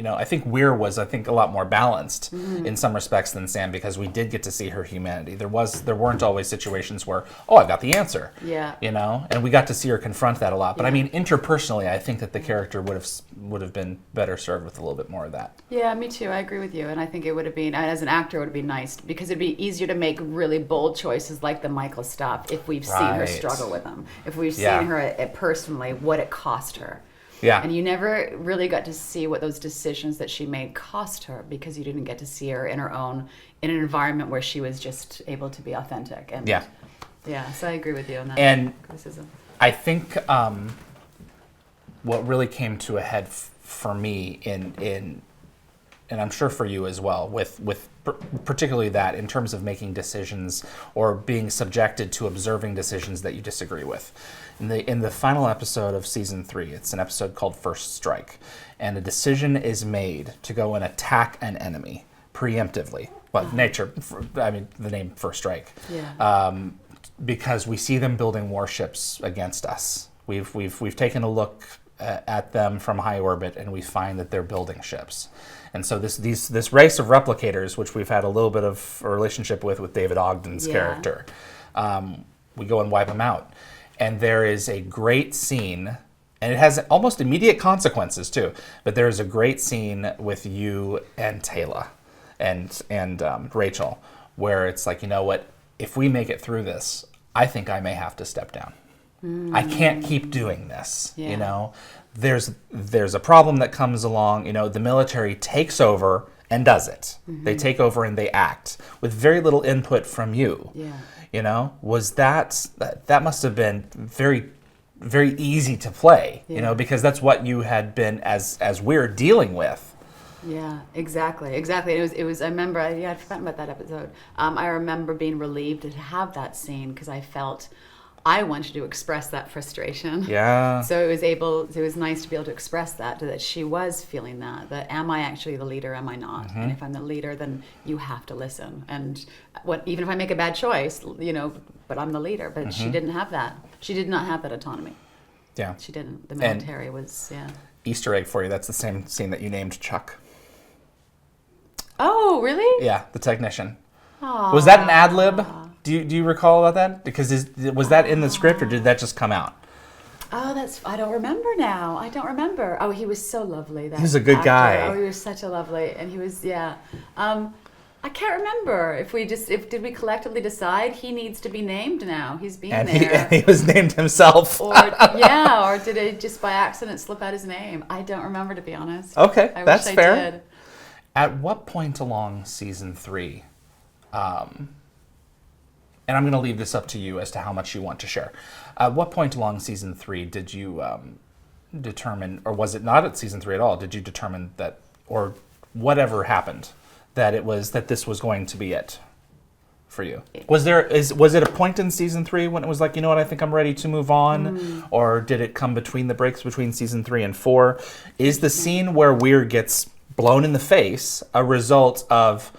I think Weir was a lot more balanced in some respects than Sam, because we did get to see her humanity. There weren't always situations where, I've got the answer. Yeah. And we got to see her confront that a lot. But I mean, interpersonally, I think that the character would have been better served with a little bit more of that. Yeah, me too. I agree with you. And I think it would have been, as an actor, it would have been nice, because it'd be easier to make really bold choices like the Michael stuff if we've seen her struggle with them. If we've seen her personally, what it cost her. Yeah. And you never really got to see what those decisions that she made cost her, because you didn't get to see her in an environment where she was just able to be authentic. And yeah, so I agree with you on that criticism. I think what really came to a head for me in and I'm sure for you as well, with particularly that in terms of making decisions or being subjected to observing decisions that you disagree with. In the final episode of season 3, it's an episode called First Strike, and a decision is made to go and attack an enemy preemptively. But the name First Strike. Yeah. Because we see them building warships against us. We've taken a look at them from high orbit, and we find that they're building ships. And so this race of replicators, which we've had a little bit of a relationship with David Ogden's character, we go and wipe them out. And there is a great scene, and it has almost immediate consequences too. But there is a great scene with you and Taylor and Rachel, where it's like, you know what? If we make it through this, I think I may have to step down. I can't keep doing this. Yeah. You know, there's a problem that comes along. You know, the military takes over and does it. They take over and they act with very little input from you. Yeah. You know, was that must have been very, very easy to play. Yeah. You know, because that's what you had been as we're dealing with. Yeah, exactly. It was. I remember. I'd forgotten about that episode. I remember being relieved to have that scene because I felt I wanted to express that frustration. Yeah. So it was nice to be able to express that she was feeling that am I actually the leader, am I not? And if I'm the leader, then you have to listen. And even if I make a bad choice, you know, but I'm the leader. But she didn't have that. She did not have that autonomy. Yeah. She didn't. The military was, Easter egg for you. That's the same scene that you named Chuck. Oh, really? Yeah, the technician. Aww. Was that an ad lib? Do you recall about that? Because was that in the script or did that just come out? Oh, I don't remember now. I don't remember. Oh, he was so lovely. That He was a good actor. guy. Oh, he was such a lovely, and he was, I can't remember if did we collectively decide he needs to be named now? He's being And there. he was named himself. Or did it just by accident slip out his name? I don't remember, to be honest. Okay, I that's wish fair. I did. At what point along season 3, and I'm going to leave this up to you as to how much you want to share. At what point along season 3 did you determine, or was it not at season 3 at all, did you determine that, or whatever happened, that this was going to be it for you? Was it a point in season 3 when it was like, you know what, I think I'm ready to move on? Or did it come between the breaks between season 3 and 4? Is the scene where Weir gets blown in the face a result of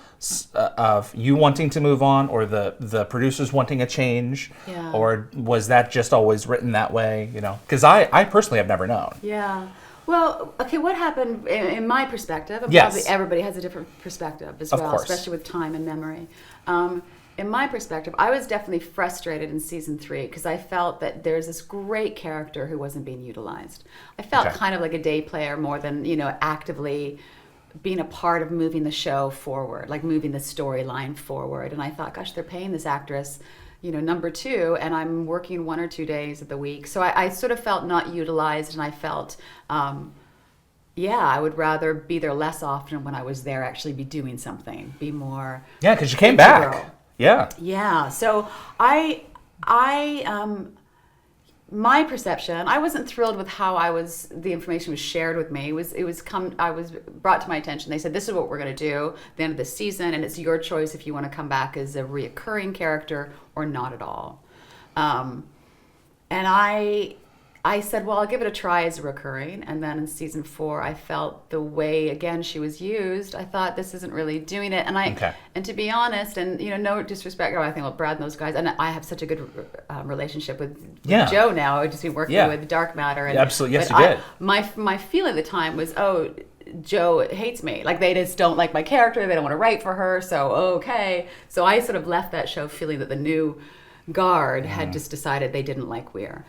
you wanting to move on, or the producers wanting a change? Yeah. Or was that just always written that way? You know, because I personally have never known. Yeah. Well, okay, what happened in my perspective, and Yes. probably everybody has a different perspective as Of well, course. especially with time and memory. In my perspective, I was definitely frustrated in season 3 because I felt that there's this great character who wasn't being utilized. I felt Okay. kind of like a day player more than, you know, actively being a part of moving the show forward, like moving the storyline forward. And I thought, gosh, they're paying this actress, you know, number 2, and I'm working 1 or 2 days of the week. So I sort of felt not utilized, and I felt, I would rather be there less often when I was there, actually be doing something, be more. Yeah, because you came integral. back. Yeah. Yeah. So my perception, I wasn't thrilled with how the information was shared with me. I was brought to my attention. They said, this is what we're going to do at the end of the season, and it's your choice if you want to come back as a reoccurring character or not at all. And I said, well, I'll give it a try as a recurring. And then in season 4, I felt the way, again, she was used. I thought, this isn't really doing it. And to be honest, and, you know, no disrespect, I think, well, Brad and those guys, and I have such a good relationship with Joe now. I've just been working with Dark Matter. And, absolutely. Yes, you did. My feeling at the time was, Joe hates me. Like, they just don't like my character. They don't want to write for her. So, okay. So I sort of left that show feeling that the new guard had just decided they didn't like Weir.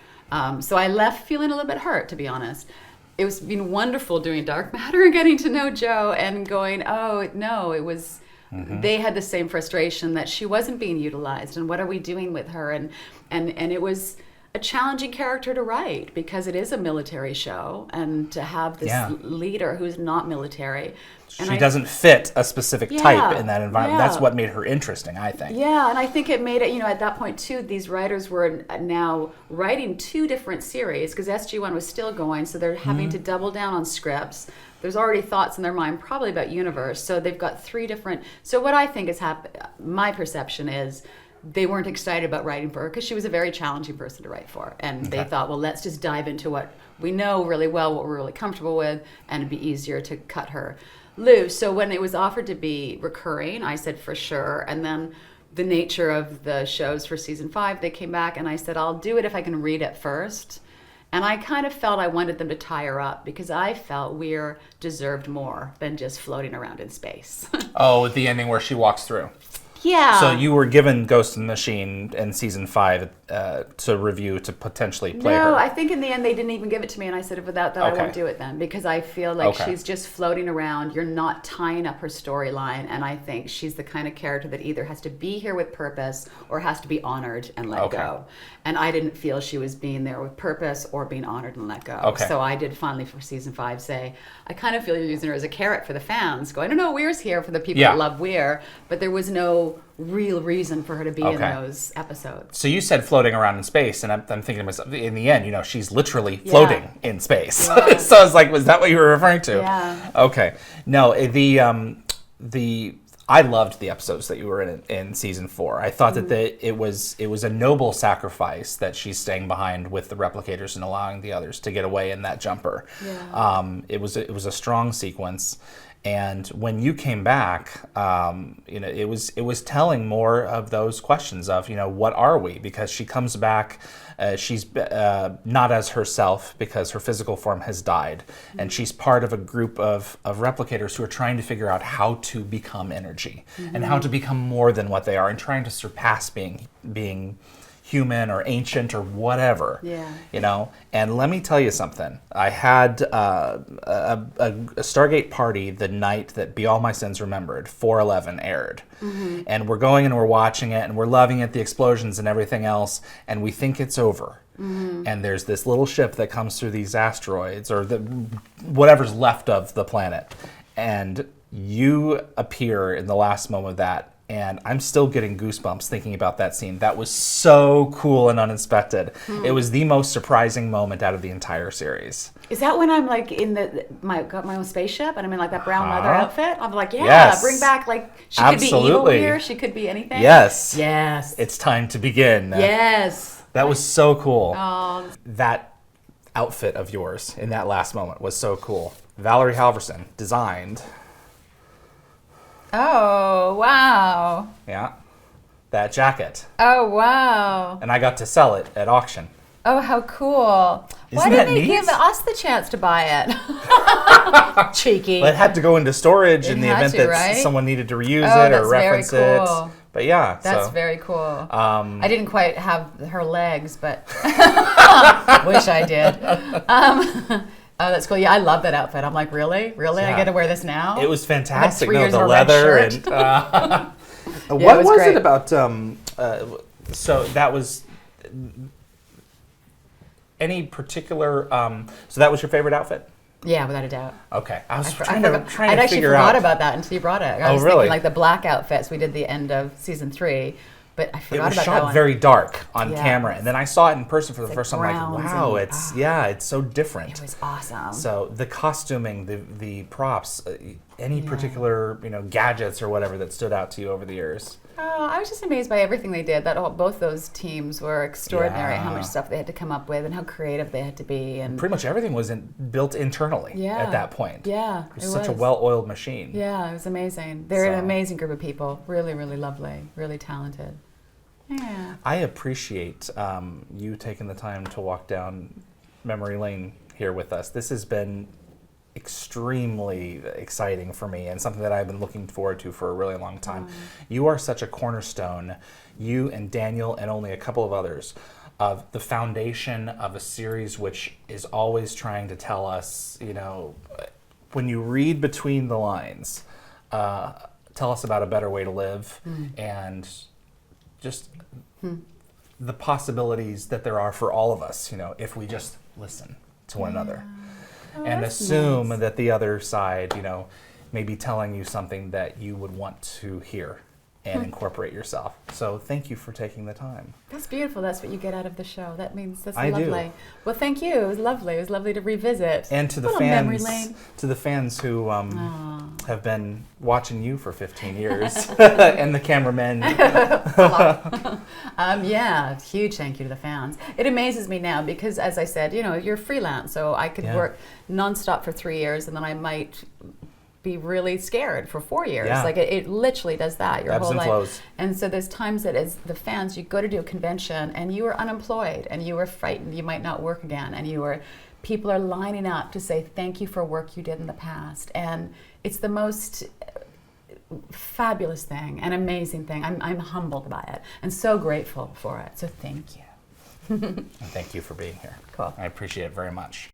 So I left feeling a little bit hurt, to be honest. It was been wonderful doing Dark Matter and getting to know Joe and going, oh, no, it was, they had the same frustration that she wasn't being utilized, and what are we doing with her? And it was, a challenging character to write because it is a military show, and to have this leader who's not military. And she doesn't fit a specific type in that environment. Yeah. That's what made her interesting, I think. Yeah, and I think it made it, at that point too, these writers were now writing 2 different series because SG1 was still going, so they're having to double down on scripts. There's already thoughts in their mind probably about universe, so they've got 3 different. So what I think is my perception is they weren't excited about writing for her because she was a very challenging person to write for, and they thought, well, let's just dive into what we know really well, what we're really comfortable with, and it'd be easier to cut her loose. So when it was offered to be recurring, I said for sure. And then the nature of the shows for season 5, they came back and I said, I'll do it if I can read it first. And I kind of felt I wanted them to tie her up because I felt Weir deserved more than just floating around in space. Oh, at the ending where she walks through. Yeah. So you were given Ghost in the Machine in season 5 to review to potentially play her. No, I think in the end they didn't even give it to me, and I said, without that, I won't do it then, because I feel like she's just floating around. You're not tying up her storyline, and I think she's the kind of character that either has to be here with purpose or has to be honored and let go. And I didn't feel she was being there with purpose or being honored and let go. So I did finally for season 5 say, I kind of feel you're using her as a carrot for the fans, going, no, Weir's here for the people that love Weir, but there was no real reason for her to be in those episodes. So you said floating around in space, and I'm thinking to myself, in the end, she's literally floating in space. So I was like, was that what you were referring to? Yeah. Okay. No, I loved the episodes that you were in season 4. I thought that it was a noble sacrifice that she's staying behind with the replicators and allowing the others to get away in that jumper. Yeah. It was a strong sequence. And when you came back, it was telling more of those questions of, what are we? Because she comes back, she's not as herself because her physical form has died. And she's part of a group of replicators who are trying to figure out how to become energy and how to become more than what they are and trying to surpass being human or ancient or whatever. And let me tell you something. I had a Stargate party the night that Be All My Sins Remembered 4/11 aired, and we're going and we're watching it and we're loving it, the explosions and everything else, and we think it's over. And there's this little ship that comes through these asteroids or whatever's left of the planet, and you appear in the last moment of that. And I'm still getting goosebumps thinking about that scene. That was so cool and unexpected. It was the most surprising moment out of the entire series. Is that when I'm like got my own spaceship and I'm in like that brown leather outfit? I'm like, bring back she could be evil Weir, she could be anything. Yes. It's time to begin. Yes. That was so cool. Oh. That outfit of yours in that last moment was so cool. Valerie Halverson designed. Oh, wow. Yeah. That jacket. Oh, wow. And I got to sell it at auction. Oh, how cool. Why Isn't that didn't he neat? give us the chance to buy it? Cheeky. Well, it had to go into storage in the had event to, that right? someone needed to reuse Oh, it or that's very reference cool. it. But yeah. That's so, very cool. I didn't quite have her legs, but wish I did. Oh, that's cool. Yeah, I love that outfit. I'm like, really? Really? Yeah. I get to wear this now? It was fantastic. 3 years the of a red leather shirt. and it what was was great. it about? So that was any particular. So that was your favorite outfit? Yeah, without a doubt. Okay, I was I trying forgot. to I'd figure actually forgot out. about that until you brought it. I Oh, was really? thinking like the black outfits we did the end of season 3, but I It forgot was about that shot one. very dark on Yeah. camera, and then I saw it in person for the first time. I'm like, browns wow, and- it's so different. It was awesome. So the costuming, the props, any particular gadgets or whatever that stood out to you over the years. Oh, I was just amazed by everything they did. Both those teams were extraordinary. How Yeah. much stuff they had to come up with and how creative they had to be. And Pretty much everything was built internally at that point. Yeah, It was such a well-oiled machine. Yeah, it was amazing. They're an So- amazing group of people. Really, really lovely. Really talented. Yeah. I appreciate you taking the time to walk down memory lane here with us. This has been extremely exciting for me and something that I've been looking forward to for a really long time. You are such a cornerstone, you and Daniel and only a couple of others, of the foundation of a series which is always trying to tell us, when you read between the lines, tell us about a better way to live and just the possibilities that there are for all of us, if we just listen to one another and that's assume nice. that the other side, may be telling you something that you would want to hear and incorporate yourself. So thank you for taking the time. That's beautiful. That's what you get out of the show. That means that's I do. lovely. Well, thank you. It was lovely. It was lovely to revisit. And to the Little memory fans, lane. to the fans who have been watching you for 15 years, and the cameramen. Yeah, huge thank you to the fans. It amazes me now because, as I said, you're freelance, so I could Yeah. work nonstop for 3 years, and then I might be really scared for 4 years. Yeah. Like it literally does that. Your Ebbs whole and life. flows. And so there's times that as the fans, you go to do a convention and you are unemployed and you are frightened you might not work again, and people are lining up to say thank you for work you did in the past, and it's the most fabulous thing, an amazing thing. I'm humbled by it and so grateful for it. So thank you. And thank you for being here. Cool. I appreciate it very much.